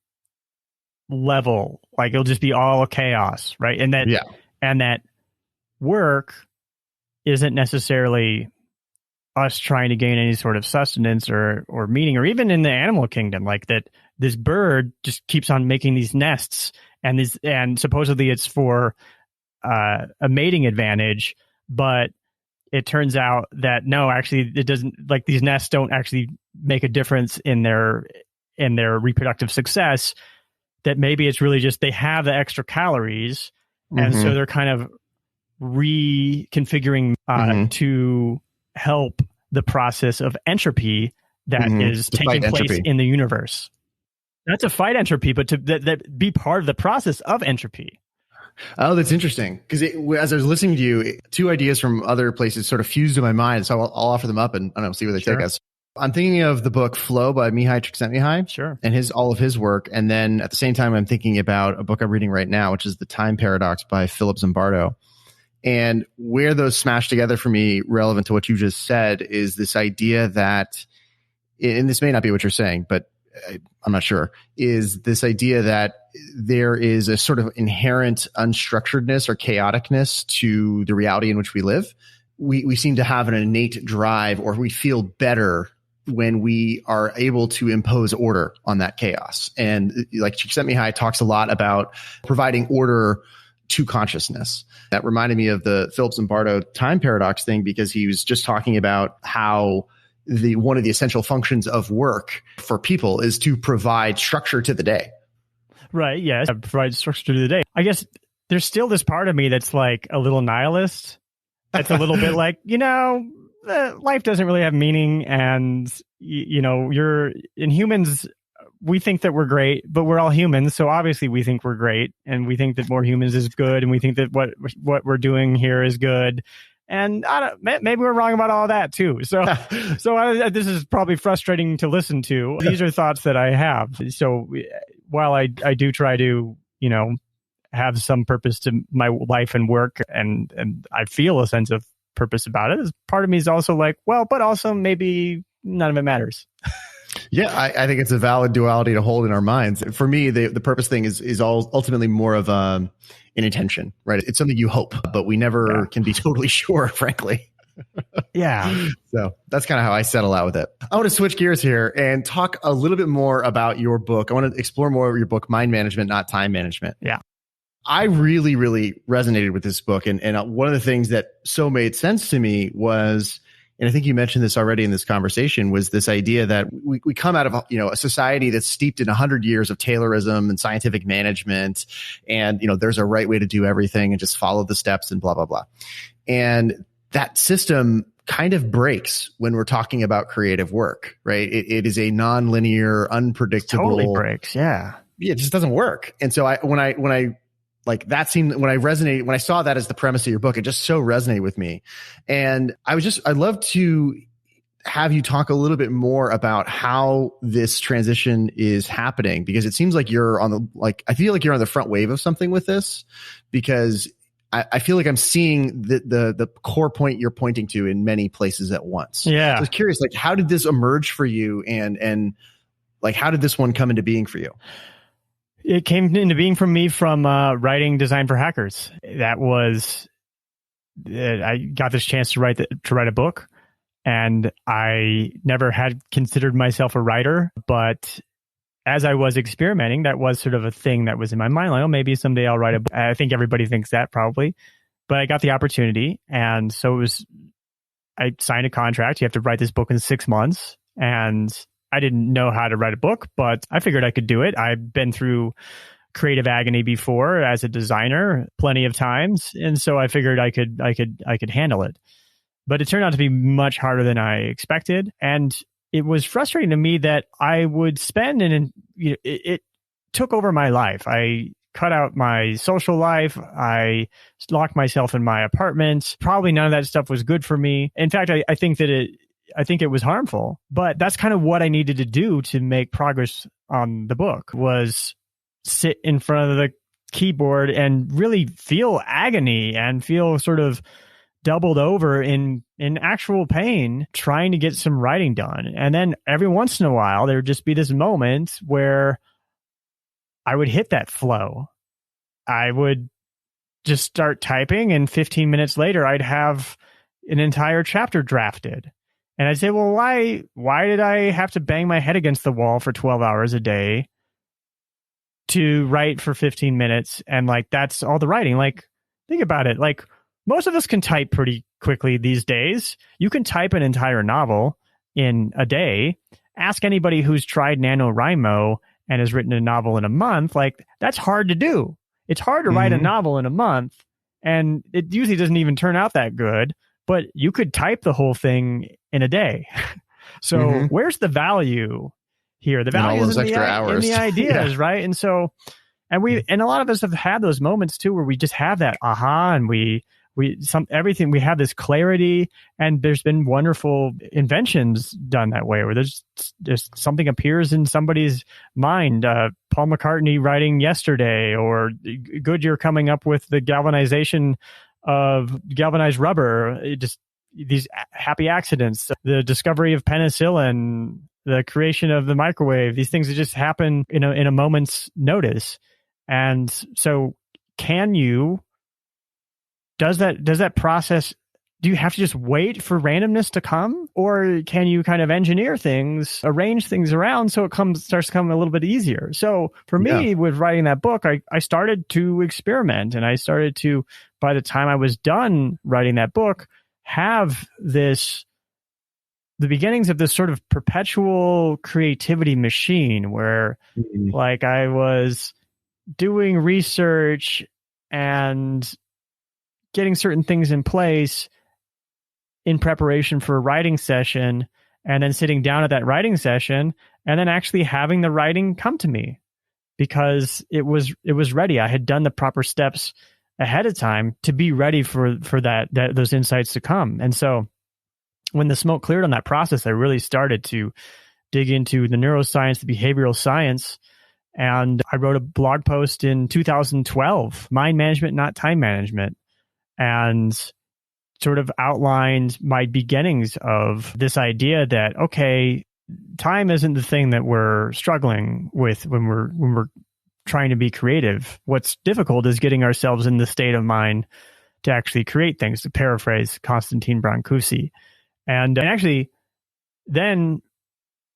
level, like it'll just be all chaos, right? And that work isn't necessarily us trying to gain any sort of sustenance or meaning, or even in the animal kingdom, like that this bird just keeps on making these nests. And supposedly it's for a mating advantage, but it turns out that no, actually it doesn't. Like these nests don't actually make a difference in their reproductive success. That maybe it's really just they have the extra calories, and so they're kind of reconfiguring to help the process of entropy that is taking place in the universe. Not to fight entropy, but to that be part of the process of entropy. Oh, that's interesting. Because as I was listening to you, two ideas from other places sort of fused in my mind. So I'll offer them up and I don't know, see where they take us. I'm thinking of the book Flow by Mihai Csikszentmihalyi. Sure. And all of his work. And then at the same time, I'm thinking about a book I'm reading right now, which is The Time Paradox by Philip Zimbardo. And where those smash together for me, relevant to what you just said, is this idea that, and this may not be what you're saying, but I'm not sure, is this idea that there is a sort of inherent unstructuredness or chaoticness to the reality in which we live. We seem to have an innate drive, or we feel better when we are able to impose order on that chaos. And like Csikszentmihalyi talks a lot about providing order to consciousness. That reminded me of the Philip Zimbardo time paradox thing, because he was just talking about how one of the essential functions of work for people is to provide structure to the day. Right. Yes. Provide structure to the day. I guess there's still this part of me that's like a little nihilist. That's a little bit like, life doesn't really have meaning, and you're in humans. We think that we're great, but we're all humans, so obviously we think we're great, and we think that more humans is good, and we think that what we're doing here is good. And maybe we're wrong about all that too. So this is probably frustrating to listen to. These are thoughts that I have. So while I do try to have some purpose to my life and work, and I feel a sense of purpose about it, part of me is also like, well, but also maybe none of it matters. Yeah, I think it's a valid duality to hold in our minds. For me, the purpose thing is ultimately more of an intention, right? It's something you hope, but we never can be totally sure, frankly. Yeah. So that's kind of how I settle out with it. I want to switch gears here and talk a little bit more about your book. I want to explore more of your book, Mind Management, Not Time Management. Yeah. I really, really resonated with this book. And one of the things that so made sense to me was, and I think you mentioned this already in this conversation, was this idea that we come out of a society that's steeped in 100 years of Taylorism and scientific management, and there's a right way to do everything and just follow the steps and blah blah blah. And that system kind of breaks when we're talking about creative work, right? It is a non-linear, unpredictable. Totally breaks, yeah. Yeah, it just doesn't work. And so when I saw that as the premise of your book, it just so resonated with me. And I'd love to have you talk a little bit more about how this transition is happening, because it seems like I feel like you're on the front wave of something with this, because I feel like I'm seeing the core point you're pointing to in many places at once. Yeah. So I was curious, like, how did this emerge for you, and like, how did this one come into being for you? It came into being from me from writing Design for Hackers. That was, I got this chance to write a book, and I never had considered myself a writer. But as I was experimenting, that was sort of a thing that was in my mind. Like, oh, maybe someday I'll write a book. I think everybody thinks that probably, but I got the opportunity, and so I signed a contract. You have to write this book in 6 months, and I didn't know how to write a book, but I figured I could do it. I've been through creative agony before as a designer plenty of times, and so I figured I could handle it. But it turned out to be much harder than I expected, and it was frustrating to me that I would spend it took over my life. I cut out my social life. I locked myself in my apartment. Probably none of that stuff was good for me. In fact, I think it was harmful, but that's kind of what I needed to do to make progress on the book, was sit in front of the keyboard and really feel agony and feel sort of doubled over in actual pain trying to get some writing done. And then every once in a while, there would just be this moment where I would hit that flow. I would just start typing, and 15 minutes later, I'd have an entire chapter drafted. And I'd say, well, why did I have to bang my head against the wall for 12 hours a day to write for 15 minutes? And like, that's all the writing. Like, think about it. Like, most of us can type pretty quickly these days. You can type an entire novel in a day. Ask anybody who's tried NaNoWriMo and has written a novel in a month. Like, that's hard to do. It's hard to write a novel in a month, and it usually doesn't even turn out that good. But you could type the whole thing in a day. So where's the value here? The value is in the ideas, right? And so, and a lot of us have had those moments too, where we just have that aha, and we everything, we have this clarity, and there's been wonderful inventions done that way, where there's just something appears in somebody's mind. Paul McCartney writing Yesterday, or Goodyear coming up with the galvanization of galvanized rubber. Just these happy accidents, the discovery of penicillin, the creation of the microwave. These things that just happen in a moment's notice. And so, does that process, do you have to just wait for randomness to come, or can you kind of engineer things, arrange things around so it starts to come a little bit easier? So for me, with writing that book, I started to experiment, and I started to, by the time I was done writing that book, have the beginnings of this sort of perpetual creativity machine where like I was doing research and getting certain things in place in preparation for a writing session, and then sitting down at that writing session and then actually having the writing come to me because it was ready. I had done the proper steps ahead of time to be ready for those insights to come. And so when the smoke cleared on that process, I really started to dig into the neuroscience, the behavioral science. And I wrote a blog post in 2012, Mind Management, Not Time Management, and sort of outlined my beginnings of this idea that, okay, time isn't the thing that we're struggling with when we're trying to be creative. What's difficult is getting ourselves in the state of mind to actually create things, to paraphrase Konstantin Brancusi. And actually, then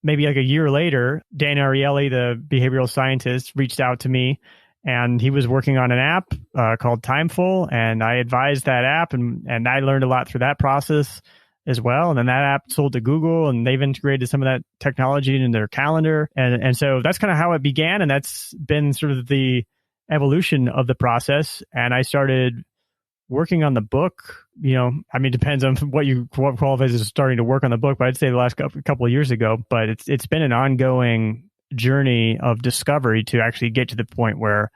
maybe like a year later, Dan Ariely, the behavioral scientist, reached out to me, and he was working on an app called Timeful, and I advised that app, and I learned a lot through that process as well. And then that app sold to Google, and they've integrated some of that technology into their calendar. And so that's kind of how it began, and that's been sort of the evolution of the process. And I started working on the book, it depends on what qualifies as starting to work on the book, but I'd say the last couple of years ago. But it's been an ongoing journey of discovery to actually get to the point where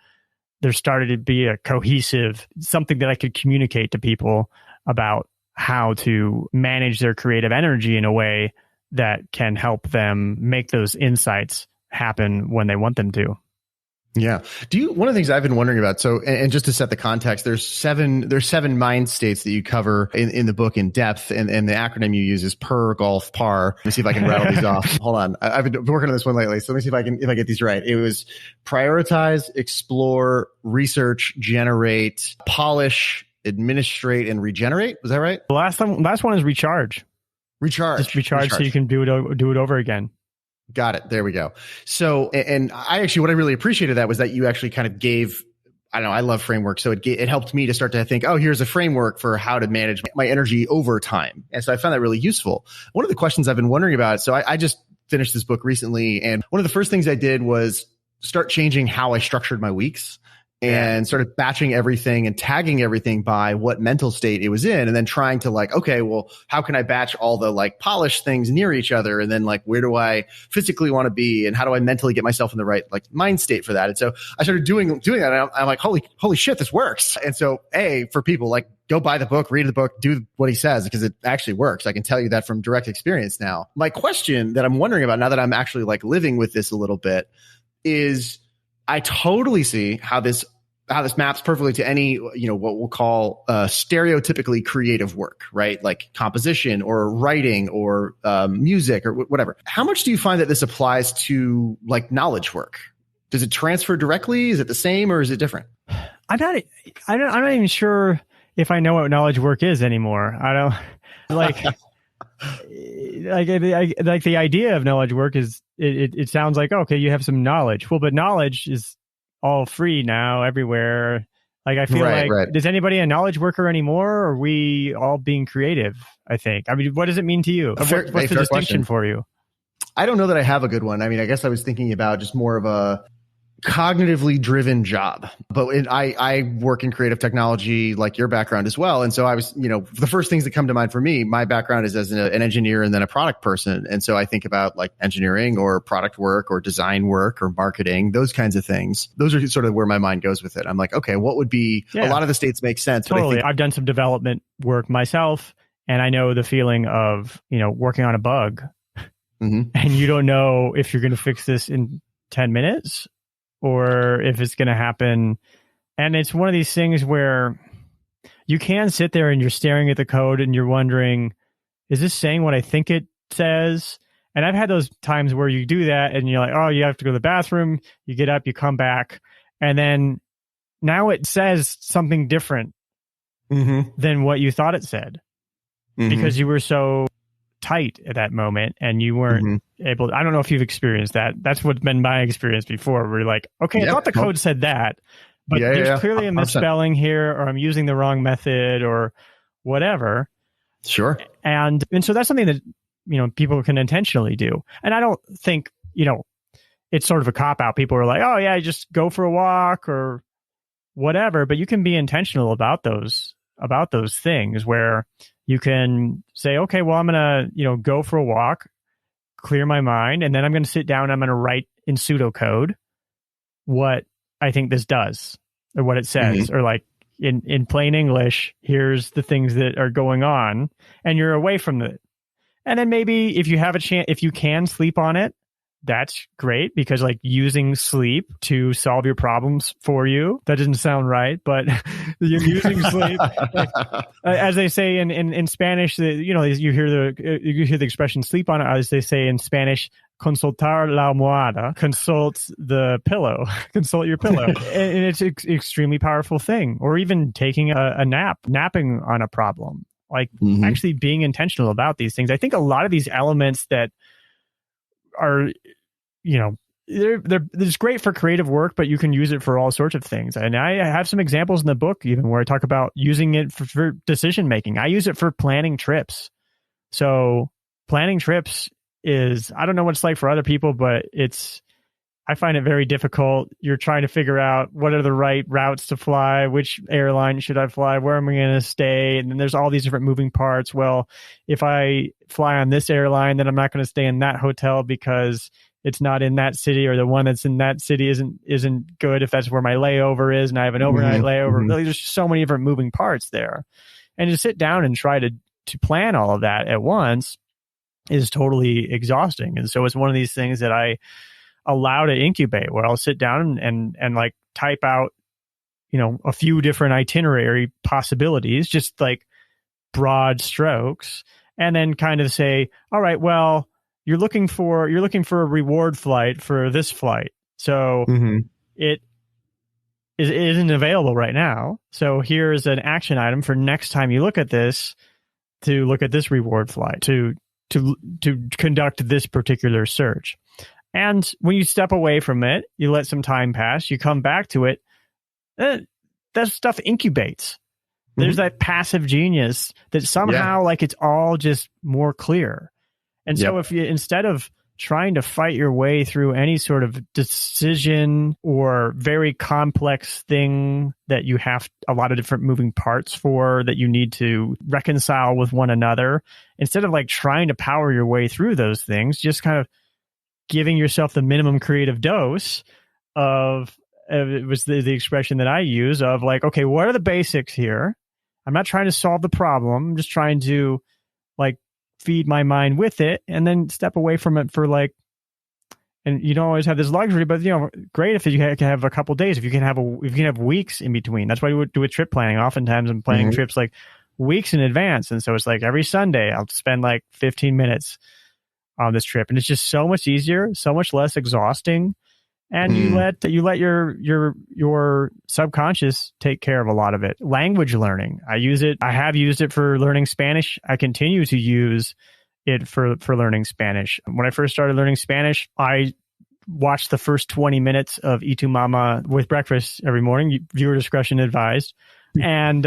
there started to be a cohesive, something that I could communicate to people about how to manage their creative energy in a way that can help them make those insights happen when they want them to. Yeah. One of the things I've been wondering about, so, and just to set the context, there's seven mind states that you cover in the book in depth, and the acronym you use is PER, golf, PAR. Let me see if I can rattle these off. Hold on. I've been working on this one lately, so let me see if I get these right. It was prioritize, explore, research, generate, polish, administrate, and regenerate. Was that right? The last one is recharge. Just recharge so you can do it over again. Got it. There we go. So, and what I really appreciated that was that you actually kind of gave, I love frameworks. So it helped me to start to think, here's a framework for how to manage my energy over time. And so I found that really useful. One of the questions I've been wondering about, so I just finished this book recently, and one of the first things I did was start changing how I structured my weeks. And started batching everything and tagging everything by what mental state it was in, and then trying to okay, well, how can I batch all the polished things near each other? And then where do I physically want to be? And how do I mentally get myself in the right mind state for that? And so I started doing that. And I'm like, holy shit, this works. And so for people, go buy the book, read the book, do what he says, because it actually works. I can tell you that from direct experience now. My question that I'm wondering about now that I'm actually living with this a little bit is, I totally see how this maps perfectly to any, what we'll call stereotypically creative work, right? Like composition or writing or music or whatever. How much do you find that this applies to knowledge work? Does it transfer directly? Is it the same or is it different? I'm not even sure if I know what knowledge work is anymore. I don't the idea of knowledge work is it sounds like, okay, you have some knowledge. Well, but knowledge is all free now everywhere. I feel right. Is anybody a knowledge worker anymore? Or are we all being creative? I think. What does it mean to you? What's the distinction for you? I don't know that I have a good one. I guess I was thinking about just more of cognitively driven job, but I work in creative technology like your background as well. And so I was, the first things that come to mind for me, my background is as an engineer and then a product person. And so I think about like engineering or product work or design work or marketing, those kinds of things. Those are sort of where my mind goes with it. I'm like, okay, what would be, a lot of the states make sense. Totally. But I've done some development work myself, and I know the feeling of, working on a bug and you don't know if you're going to fix this in 10 minutes or if it's going to happen. And it's one of these things where you can sit there and you're staring at the code and you're wondering, is this saying what I think it says? And I've had those times where you do that and you're like, oh, you have to go to the bathroom. You get up, you come back, and then now it says something different than what you thought it said because you were so tight at that moment and you weren't able to, I don't know if you've experienced that. That's what's been my experience before, where you're like, okay, I thought the code said that, but there's clearly a misspelling here, or I'm using the wrong method or whatever. Sure. And so that's something that, people can intentionally do. And I don't think, it's sort of a cop out. People are like, oh yeah, just go for a walk or whatever, but you can be intentional about those things where you can say, okay, well, I'm going to, go for a walk, clear my mind, and then I'm going to sit down and I'm going to write in pseudocode what I think this does or what it says, or like in plain English, here's the things that are going on, and you're away from it. And then maybe if you have a chance, if you can sleep on it, that's great, because like using sleep to solve your problems for you, that doesn't sound right, but you're using sleep, as they say in Spanish, you hear the expression sleep on it, as they say in Spanish, consultar la almohada, consult the pillow, consult your pillow. And it's an extremely powerful thing. Or even taking a napping on a problem, like actually being intentional about these things. I think a lot of these elements that are, they're great for creative work, but you can use it for all sorts of things. And I have some examples in the book even where I talk about using it for decision making. I use it for planning trips. So planning trips is, I don't know what it's like for other people, but I find it very difficult. You're trying to figure out what are the right routes to fly, which airline should I fly, where am I going to stay? And then there's all these different moving parts. Well, if I fly on this airline, then I'm not going to stay in that hotel because it's not in that city, or the one that's in that city isn't good if that's where my layover is and I have an overnight layover. There's so many different moving parts there. And to sit down and try to plan all of that at once is totally exhausting. And so it's one of these things that I allow to incubate, where I'll sit down and like type out, a few different itinerary possibilities, just like broad strokes, and then kind of say, all right, well, you're looking for a reward flight for this flight. So it isn't available right now. So here's an action item for next time you look at this, to look at this reward flight, to conduct this particular search. And when you step away from it, you let some time pass, you come back to it, that stuff incubates. There's that passive genius that somehow like it's all just more clear. And so if you, instead of trying to fight your way through any sort of decision or very complex thing that you have a lot of different moving parts for, that you need to reconcile with one another, instead of like trying to power your way through those things, just kind of giving yourself the minimum creative dose of, it was the expression that I use, of like, okay, what are the basics here? I'm not trying to solve the problem. I'm just trying to like feed my mind with it, and then step away from it for like, and you don't always have this luxury, but great if you can have a couple days, if you can have weeks in between. That's why we would do a trip planning. Oftentimes I'm planning trips like weeks in advance. And so it's like every Sunday I'll spend like 15 minutes on this trip, and it's just so much easier, so much less exhausting, and you let your subconscious take care of a lot of it. Language learning, I have used it for learning Spanish. I continue to use it for learning Spanish. When I first started learning Spanish, I watched the first 20 minutes of Y Tu Mama with breakfast every morning. Viewer discretion advised, and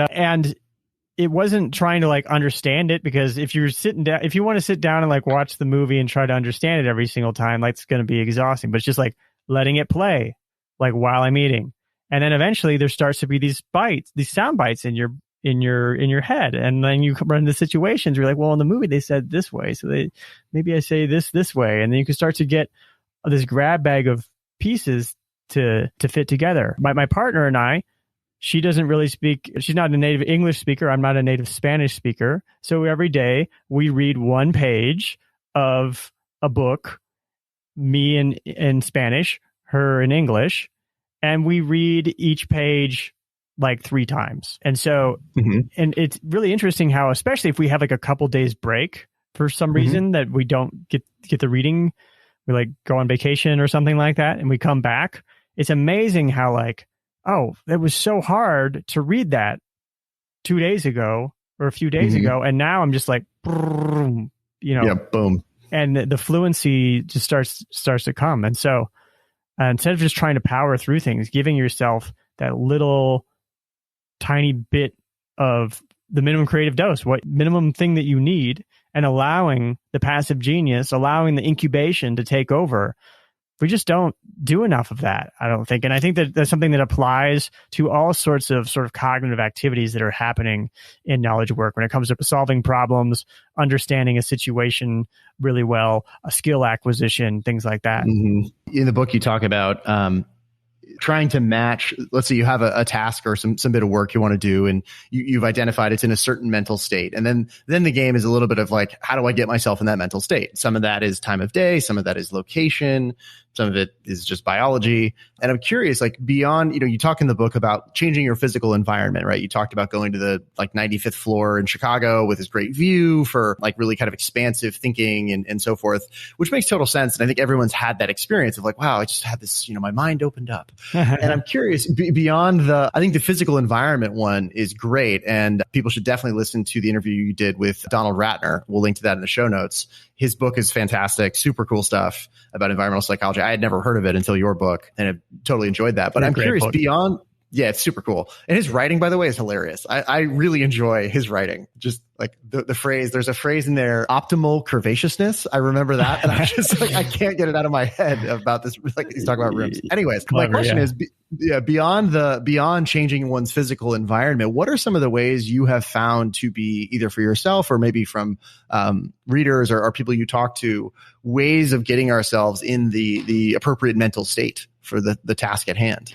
it wasn't trying to like understand it, because if you're sitting down, if you want to sit down and like watch the movie and try to understand it every single time, like it's going to be exhausting. But it's just like letting it play, like while I'm eating. And then eventually there starts to be these bites, these sound bites in your head. And then you run into situations where you're like, well, in the movie they said this way. So maybe I say this way. And then you can start to get this grab bag of pieces to fit together. My partner and I, she doesn't really speak, she's not a native English speaker. I'm not a native Spanish speaker. So every day we read one page of a book, me in Spanish, her in English, and we read each page like 3 times. And so, and it's really interesting how, especially if we have like a couple days break for some reason that we don't get the reading, we like go on vacation or something like that, and we come back, it's amazing how like, oh, it was so hard to read that 2 days ago or a few days ago. And now I'm just like, boom. And the fluency just starts to come. And so instead of just trying to power through things, giving yourself that little tiny bit of the minimum creative dose, what minimum thing that you need, and allowing the passive genius, allowing the incubation to take over. We just don't do enough of that, I don't think. And I think that that's something that applies to all sorts of sort of cognitive activities that are happening in knowledge work when it comes to solving problems, understanding a situation really well, a skill acquisition, things like that. In the book, you talk about trying to match, let's say you have a task or some bit of work you want to do, and you've identified it's in a certain mental state. And then the game is a little bit of like, how do I get myself in that mental state? Some of that is time of day. Some of that is location. Some of it is just biology. And I'm curious, like beyond, you talk in the book about changing your physical environment, right? You talked about going to the like 95th floor in Chicago with this great view for like really kind of expansive thinking and so forth, which makes total sense. And I think everyone's had that experience of like, wow, I just had this, my mind opened up. And I'm curious, beyond I think the physical environment one is great. And people should definitely listen to the interview you did with Donald Ratner. We'll link to that in the show notes. His book is fantastic, super cool stuff about environmental psychology. I had never heard of it until your book, and I totally enjoyed that. But I'm curious, beyond, it's super cool. And his writing, by the way, is hilarious. I really enjoy his writing. Just like the phrase, there's a phrase in there, optimal curvaceousness. I remember that. And I just like, I can't get it out of my head about this. Like he's talking about rooms. Anyways, my question is, beyond changing one's physical environment, what are some of the ways you have found to be, either for yourself or maybe from readers or people you talk to, ways of getting ourselves in the appropriate mental state for the task at hand?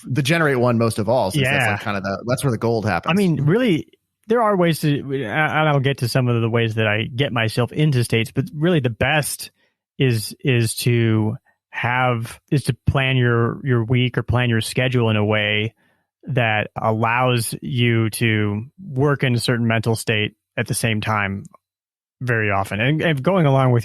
The generate one most of all, since that's like kind of that's where the gold happens. I mean, really, there are ways to, and I'll get to some of the ways that I get myself into states, but really the best is to plan your week or plan your schedule in a way that allows you to work in a certain mental state at the same time very often, and going along with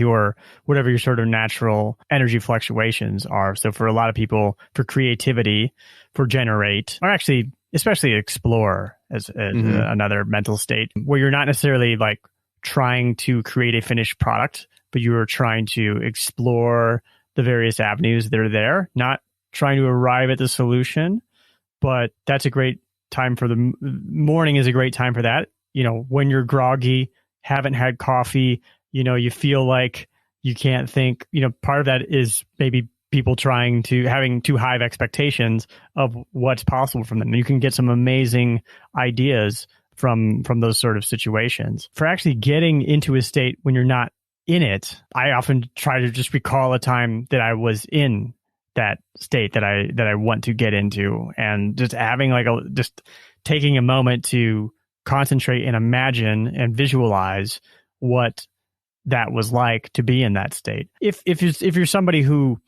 whatever your sort of natural energy fluctuations are. So for a lot of people, for creativity, for generate, or actually especially explore as another mental state where you're not necessarily like trying to create a finished product, but you are trying to explore the various avenues that are there, not trying to arrive at the solution. But that's a great time for the morning is a great time for that. When you're groggy, haven't had coffee, you feel like you can't think, part of that is maybe people having too high of expectations of what's possible from them. You can get some amazing ideas from those sort of situations. For actually getting into a state when you're not in it, I often try to just recall a time that I was in that state that I want to get into, and just having just taking a moment to concentrate and imagine and visualize what that was like to be in that state. If you're somebody who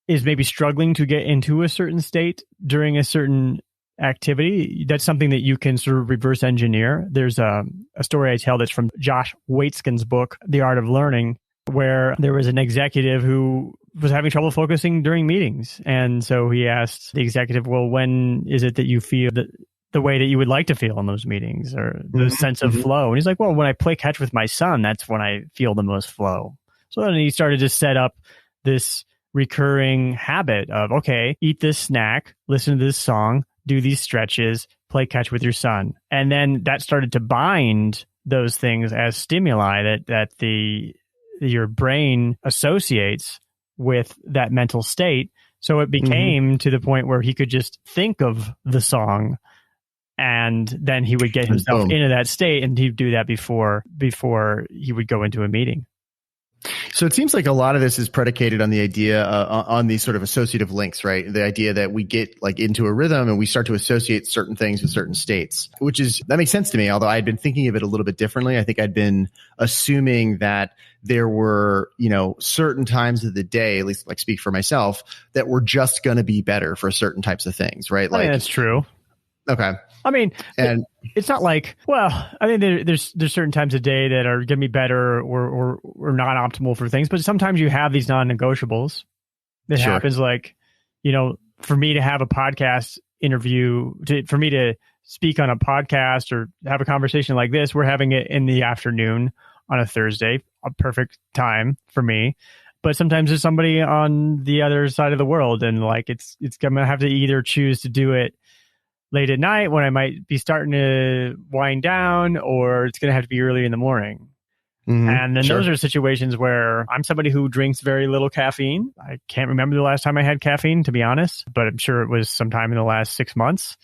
is maybe struggling to get into a certain state during a certain activity, that's something that you can sort of reverse engineer. There's a story I tell that's from Josh Waitzkin's book, The Art of Learning, where there was an executive who was having trouble focusing during meetings. And so he asked the executive, well, when is it that you feel that the way that you would like to feel in those meetings, or the sense of flow? And he's like, well, when I play catch with my son, that's when I feel the most flow. So then he started to set up this recurring habit of, okay, eat this snack, listen to this song, do these stretches, play catch with your son. And then that started to bind those things as stimuli that your brain associates with that mental state. So it became to the point where he could just think of the song, and then he would get himself into that state, and he'd do that before he would go into a meeting. So it seems like a lot of this is predicated on the idea on these sort of associative links, right? The idea that we get like into a rhythm and we start to associate certain things with certain states, that makes sense to me. Although I'd been thinking of it a little bit differently. I think I'd been assuming that there were, certain times of the day, at least like speak for myself, that were just going to be better for certain types of things, right? I mean, that's true. Okay. I mean, it's not like, there's certain times of day that are going to be better or not optimal for things, but sometimes you have these non-negotiables. It happens like, for me to have a podcast interview, for me to speak on a podcast or have a conversation like this, we're having it in the afternoon on a Thursday, a perfect time for me. But sometimes there's somebody on the other side of the world, and like it's going to have to either choose to do it late at night when I might be starting to wind down, or it's going to have to be early in the morning. And then those are situations where I'm somebody who drinks very little caffeine. I can't remember the last time I had caffeine, to be honest, but I'm sure it was sometime in the last 6 months.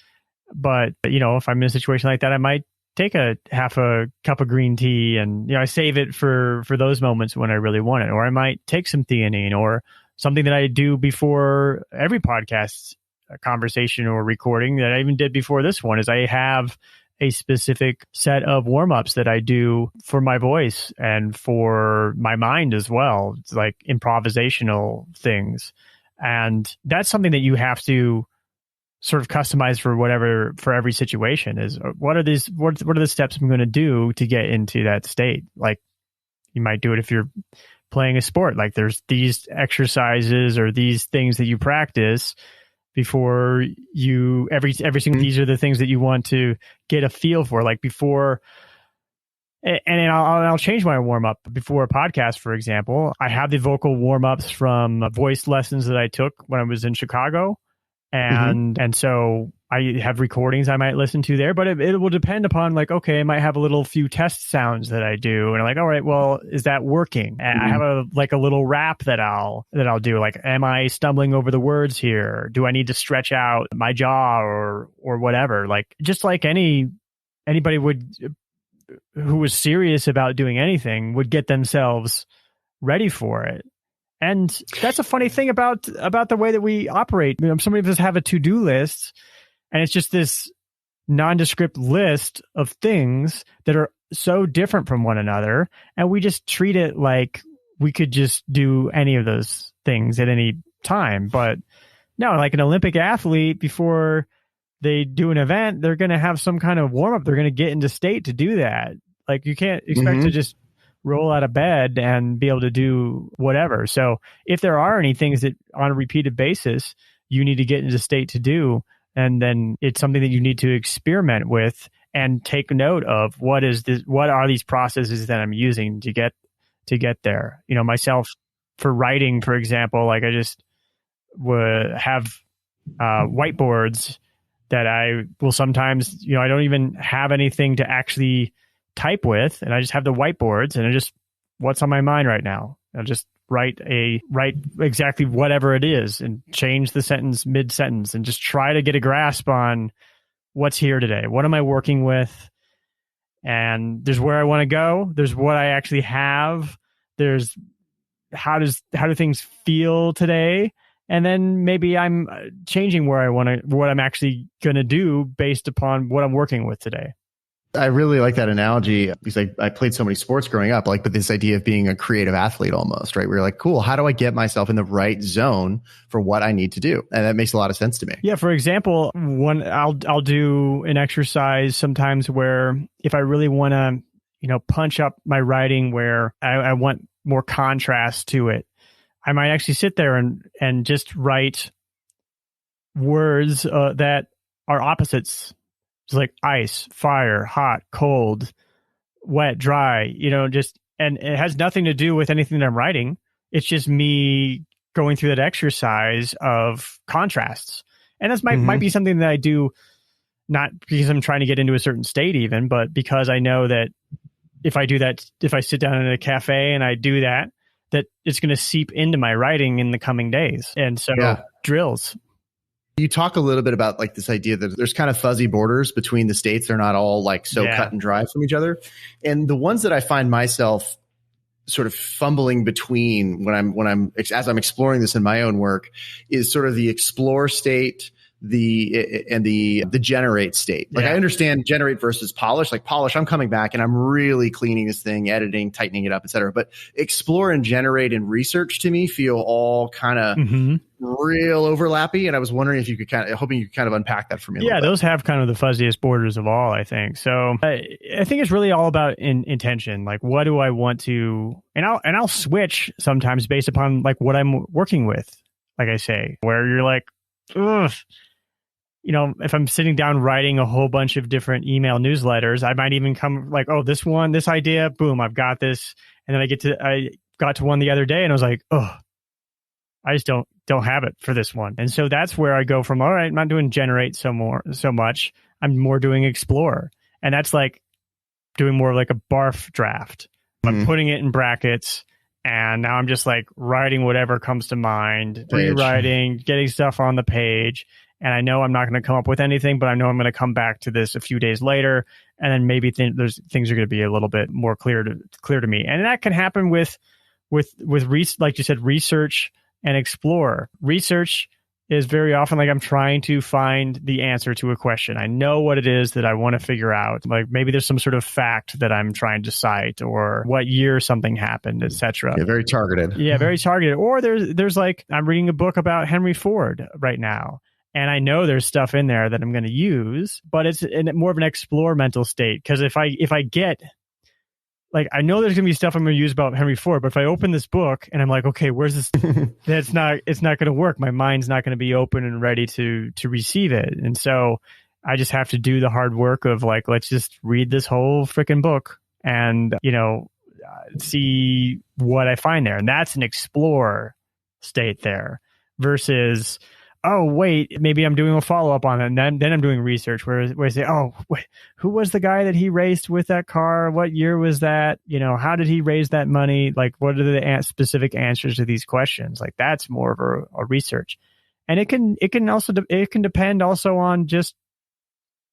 But, if I'm in a situation like that, I might take half a cup of green tea, and, I save it for those moments when I really want it. Or I might take some theanine, or something that I do before every podcast conversation or recording that I even did before this one is I have a specific set of warm-ups that I do for my voice and for my mind as well. It's like improvisational things. And that's something that you have to sort of customize for every situation is what are the steps I'm going to do to get into that state? Like you might do it if you're playing a sport, like there's these exercises or these things that you practice before you every single these are the things that you want to get a feel for, like before. And I'll change my warm up before a podcast. For example, I have the vocal warm ups from voice lessons that I took when I was in Chicago, and so I have recordings I might listen to there. But it will depend upon, like, okay, I might have a few test sounds that I do, and I'm like, all right, well, is that working? And I have a little rap that I'll do. Like, am I stumbling over the words here? Do I need to stretch out my jaw or whatever? Like, just like anybody would, who was serious about doing anything, would get themselves ready for it. And that's a funny thing about the way that we operate. Some of us have a to-do list, and it's just this nondescript list of things that are so different from one another. And we just treat it like we could just do any of those things at any time. But no, like an Olympic athlete, before they do an event, they're going to have some kind of warm up. They're going to get into state to do that. Like you can't expect to just roll out of bed and be able to do whatever. So if there are any things that on a repeated basis you need to get into state to do, and then it's something that you need to experiment with and take note of what are these processes that I'm using to get there. Myself, for writing, for example, like I just would have whiteboards that I will sometimes, I don't even have anything to actually type with, and I just have the whiteboards, and I just, what's on my mind right now? I'll just write exactly whatever it is and change the sentence mid-sentence and just try to get a grasp on what's here today. What am I working with? And there's where I want to go. There's what I actually have. There's how do things feel today? And then maybe I'm changing what I'm actually going to do based upon what I'm working with today. I really like that analogy because I played so many sports growing up, but this idea of being a creative athlete almost, right? We're like, cool, how do I get myself in the right zone for what I need to do? And that makes a lot of sense to me. Yeah. For example, I'll do an exercise sometimes where if I really want to, punch up my writing where I want more contrast to it, I might actually sit there and just write words that are opposites. It's like ice, fire, hot, cold, wet, dry, and it has nothing to do with anything that I'm writing. It's just me going through that exercise of contrasts. And this might be something that I do not because I'm trying to get into a certain state even, but because I know that if I do that, if I sit down in a cafe and I do that, that it's going to seep into my writing in the coming days. And so drills. You talk a little bit about like this idea that there's kind of fuzzy borders between the states. They're not all like so cut and dry from each other. And the ones that I find myself sort of fumbling between as I'm exploring this in my own work is sort of the explore state, the generate state. Like I understand generate versus polish. Like polish, I'm coming back and I'm really cleaning this thing, editing, tightening it up, etc. But explore and generate and research to me feel all kind of real overlappy. And I was wondering if you could hoping you could kind of unpack that for me. Yeah, those have kind of the fuzziest borders of all, I think. So I think it's really all about intention. Like, what do I want to? And I'll switch sometimes based upon like what I'm working with. Like I say, where you're like, ugh. You know, if I'm sitting down writing a whole bunch of different email newsletters, I might even come like, oh, this idea, boom, I've got this. And then I got to one the other day and I was like, oh, I just don't have it for this one. And so that's where I go from, all right, I'm not doing generate so much. I'm more doing explore. And that's like doing more like a barf draft. I'm putting it in brackets. And now I'm just like writing whatever comes to mind, rewriting, getting stuff on the page. And I know I'm not going to come up with anything, but I know I'm going to come back to this a few days later. And then maybe things are going to be a little bit more clear to me. And that can happen with like you said, research and explore. Research is very often like I'm trying to find the answer to a question. I know what it is that I want to figure out. Like maybe there's some sort of fact that I'm trying to cite or what year something happened, etc. Yeah, very targeted. Yeah, very targeted. Or there's like I'm reading a book about Henry Ford right now. And I know there's stuff in there that I'm going to use, but it's in more of an explore mental state. Because if I get, like, I know there's going to be stuff I'm going to use about Henry Ford, but if I open this book and I'm like, okay, where's this? it's not going to work. My mind's not going to be open and ready to receive it. And so I just have to do the hard work of like, let's just read this whole freaking book and, see what I find there. And that's an explore state there versus, oh, wait, maybe I'm doing a follow-up on it. And then I'm doing research where I say, oh, wait, who was the guy that he raced with that car? What year was that? How did he raise that money? Like, what are the specific answers to these questions? Like, that's more of a research. And it can depend also on just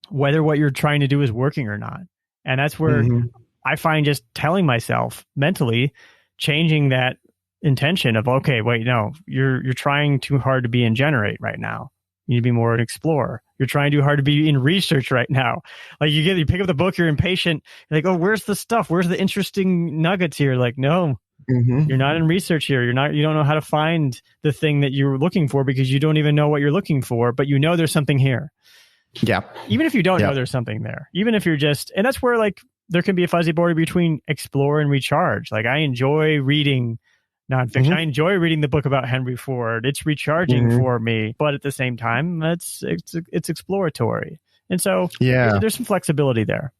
whether what you're trying to do is working or not. And that's where I find just telling myself mentally, changing that intention of, okay, wait, no, you're trying too hard to be in generate right now. You need to be more an explorer. You're trying too hard to be in research right now. Like you pick up the book, you're impatient. You're like, oh, where's the stuff? Where's the interesting nuggets here? Like, no, you're not in research here. You don't know how to find the thing that you're looking for because you don't even know what you're looking for, but there's something here. Yeah. Even if you don't know there's something there, even if you're just, and that's where like there can be a fuzzy border between explore and recharge. Like I enjoy reading nonfiction. I enjoy reading the book about Henry Ford. It's recharging for me, but at the same time, it's exploratory. And so there's some flexibility there.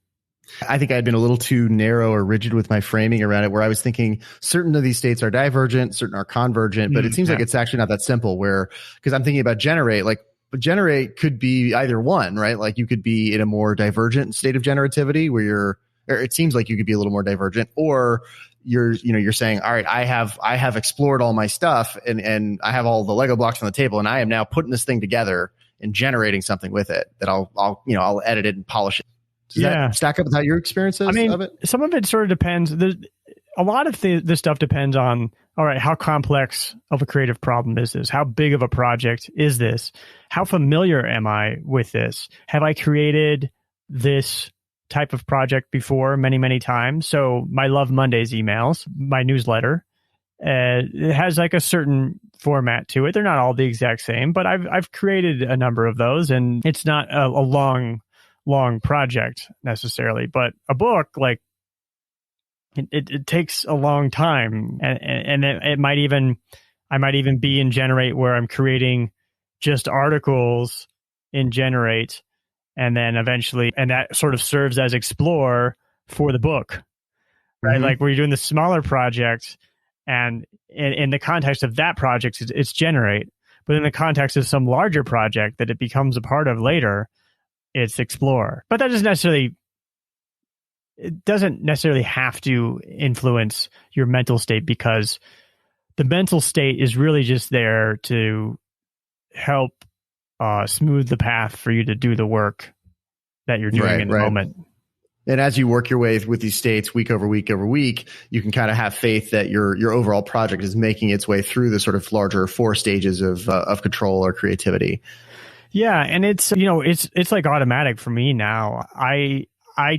I think I had been a little too narrow or rigid with my framing around it, where I was thinking certain of these states are divergent, certain are convergent, but it seems like it's actually not that simple because I'm thinking about generate, like generate could be either one, right? Like you could be in a more divergent state of generativity or it seems like you could be a little more divergent, or you're saying, all right, I have explored all my stuff and I have all the Lego blocks on the table and I am now putting this thing together and generating something with it that I'll edit it and polish it. Does that stack up with how your experience is of it? Some of it sort of depends. A lot of this stuff depends on, all right, how complex of a creative problem is this? How big of a project is this? How familiar am I with this? Have I created this type of project before many, many times? So my Love Mondays emails, my newsletter, it has like a certain format to it. They're not all the exact same, but I've created a number of those, and it's not a long project necessarily. But a book, like it takes a long time, and I might even be in Generate where I'm creating just articles in Generate. And then eventually, and that sort of serves as explore for the book, right? Like where you're doing the smaller project, and in the context of that project, it's generate. But in the context of some larger project that it becomes a part of later, it's explore. But that doesn't necessarily have to influence your mental state, because the mental state is really just there to help smooth the path for you to do the work that you're doing in the moment. And as you work your way with these states week over week over week, you can kind of have faith that your overall project is making its way through the sort of larger 4 stages of control or creativity. Yeah, and it's it's like automatic for me now. I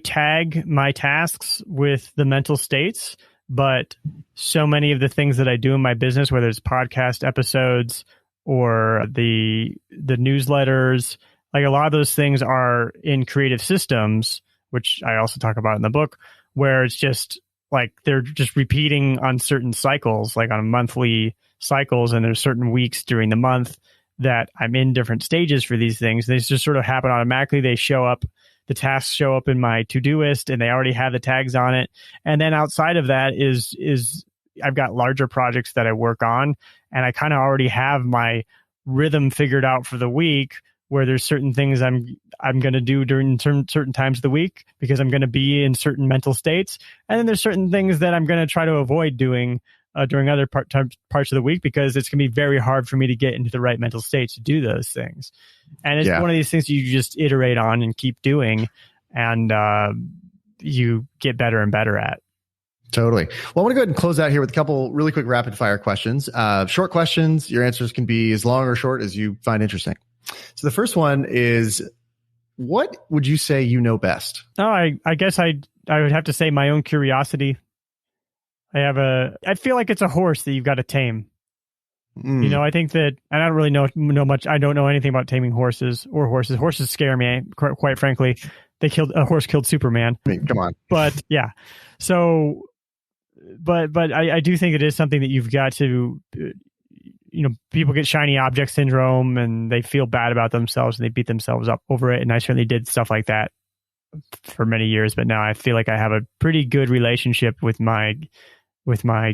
tag my tasks with the mental states, but so many of the things that I do in my business, whether it's podcast episodes or the newsletters, like a lot of those things are in creative systems, which I also talk about in the book, where it's just like they're just repeating on certain cycles, like on monthly cycles, and there's certain weeks during the month that I'm in different stages for these things. They just sort of happen automatically. They show up, the tasks show up in my to-do list, and they already have the tags on it. And then outside of that is I've got larger projects that I work on, and I kind of already have my rhythm figured out for the week, where there's certain things I'm going to do during certain times of the week because I'm going to be in certain mental states. And then there's certain things that I'm going to try to avoid doing during other parts of the week because it's going to be very hard for me to get into the right mental state to do those things. And it's one of these things you just iterate on and keep doing, and you get better and better at. Totally. Well, I want to go ahead and close out here with a couple really quick rapid fire questions. Short questions. Your answers can be as long or short as you find interesting. So the first one is, what would you say you know best? Oh, I guess I would have to say my own curiosity. I feel like it's a horse that you've got to tame. I think that, and I don't really know much. I don't know anything about taming horses or horses. Horses scare me, quite frankly. A horse killed Superman. I mean, come on. But yeah. So, but I do think it is something that you've got to, people get shiny object syndrome and they feel bad about themselves and they beat themselves up over it. And I certainly did stuff like that for many years, but now I feel like I have a pretty good relationship with my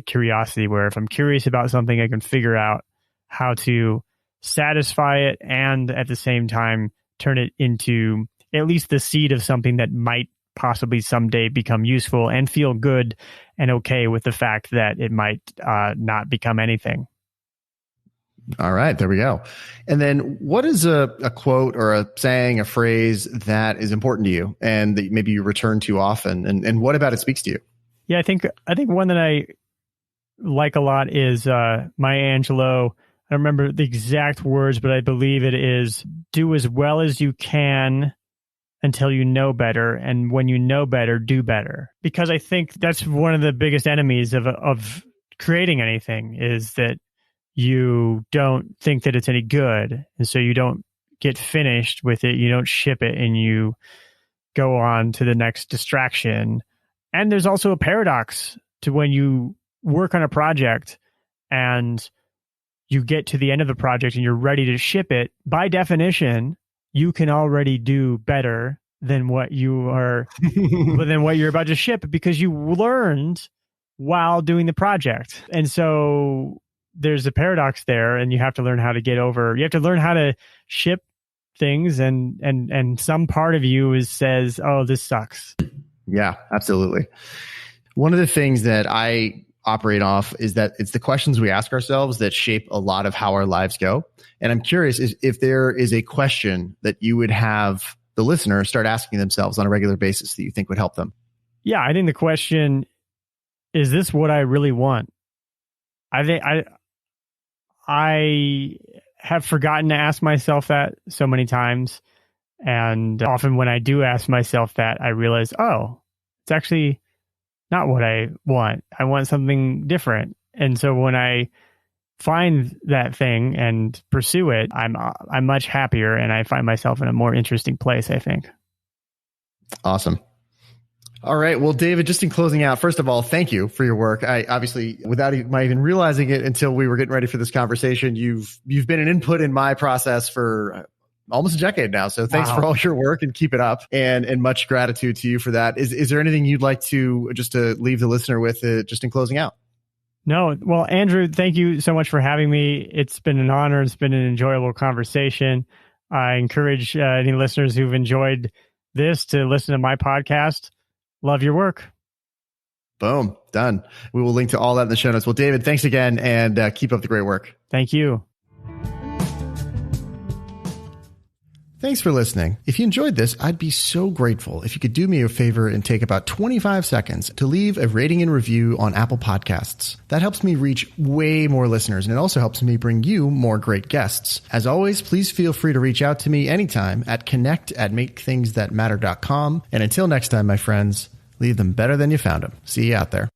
curiosity, where if I'm curious about something, I can figure out how to satisfy it and at the same time turn it into at least the seed of something that might possibly someday become useful, and feel good and okay with the fact that it might not become anything. All right, there we go. And then what is a quote or a saying, a phrase that is important to you and that maybe you return to often, and what about it speaks to you? Yeah, I think one that I like a lot is Maya Angelou. I don't remember the exact words, but I believe it is, do as well as you can until you know better, and when you know better, do better. Because I think that's one of the biggest enemies of creating anything, is that you don't think that it's any good, and so you don't get finished with it, you don't ship it, and you go on to the next distraction. And there's also a paradox to when you work on a project and you get to the end of the project and you're ready to ship it. By definition, you can already do better than what you're about to ship, because you learned while doing the project. And so there's a paradox there, and you have to learn how to get over. You have to learn how to ship things, and some part of you says, "Oh, this sucks." Yeah, absolutely. One of the things that I operate off is that it's the questions we ask ourselves that shape a lot of how our lives go. And I'm curious if there is a question that you would have the listener start asking themselves on a regular basis that you think would help them. Yeah, I think the question, is this what I really want? I think I have forgotten to ask myself that so many times. And often when I do ask myself that, I realize, oh, it's actually not what I want. I want something different. And so when I find that thing and pursue it, I'm much happier, and I find myself in a more interesting place, I think. Awesome. All right. Well, David, just in closing out, first of all, thank you for your work. I obviously, without my even realizing it until we were getting ready for this conversation, you've been an input in my process for almost a decade now. So thanks for all your work, and keep it up, and much gratitude to you for that. Is there anything you'd like to leave the listener with just in closing out? No. Well, Andrew, thank you so much for having me. It's been an honor. It's been an enjoyable conversation. I encourage any listeners who've enjoyed this to listen to my podcast. Love your work. Boom. Done. We will link to all that in the show notes. Well, David, thanks again, and keep up the great work. Thank you. Thanks for listening. If you enjoyed this, I'd be so grateful if you could do me a favor and take about 25 seconds to leave a rating and review on Apple Podcasts. That helps me reach way more listeners, and it also helps me bring you more great guests. As always, please feel free to reach out to me anytime at connect@makethingsthatmatter.com. And until next time, my friends, leave them better than you found them. See you out there.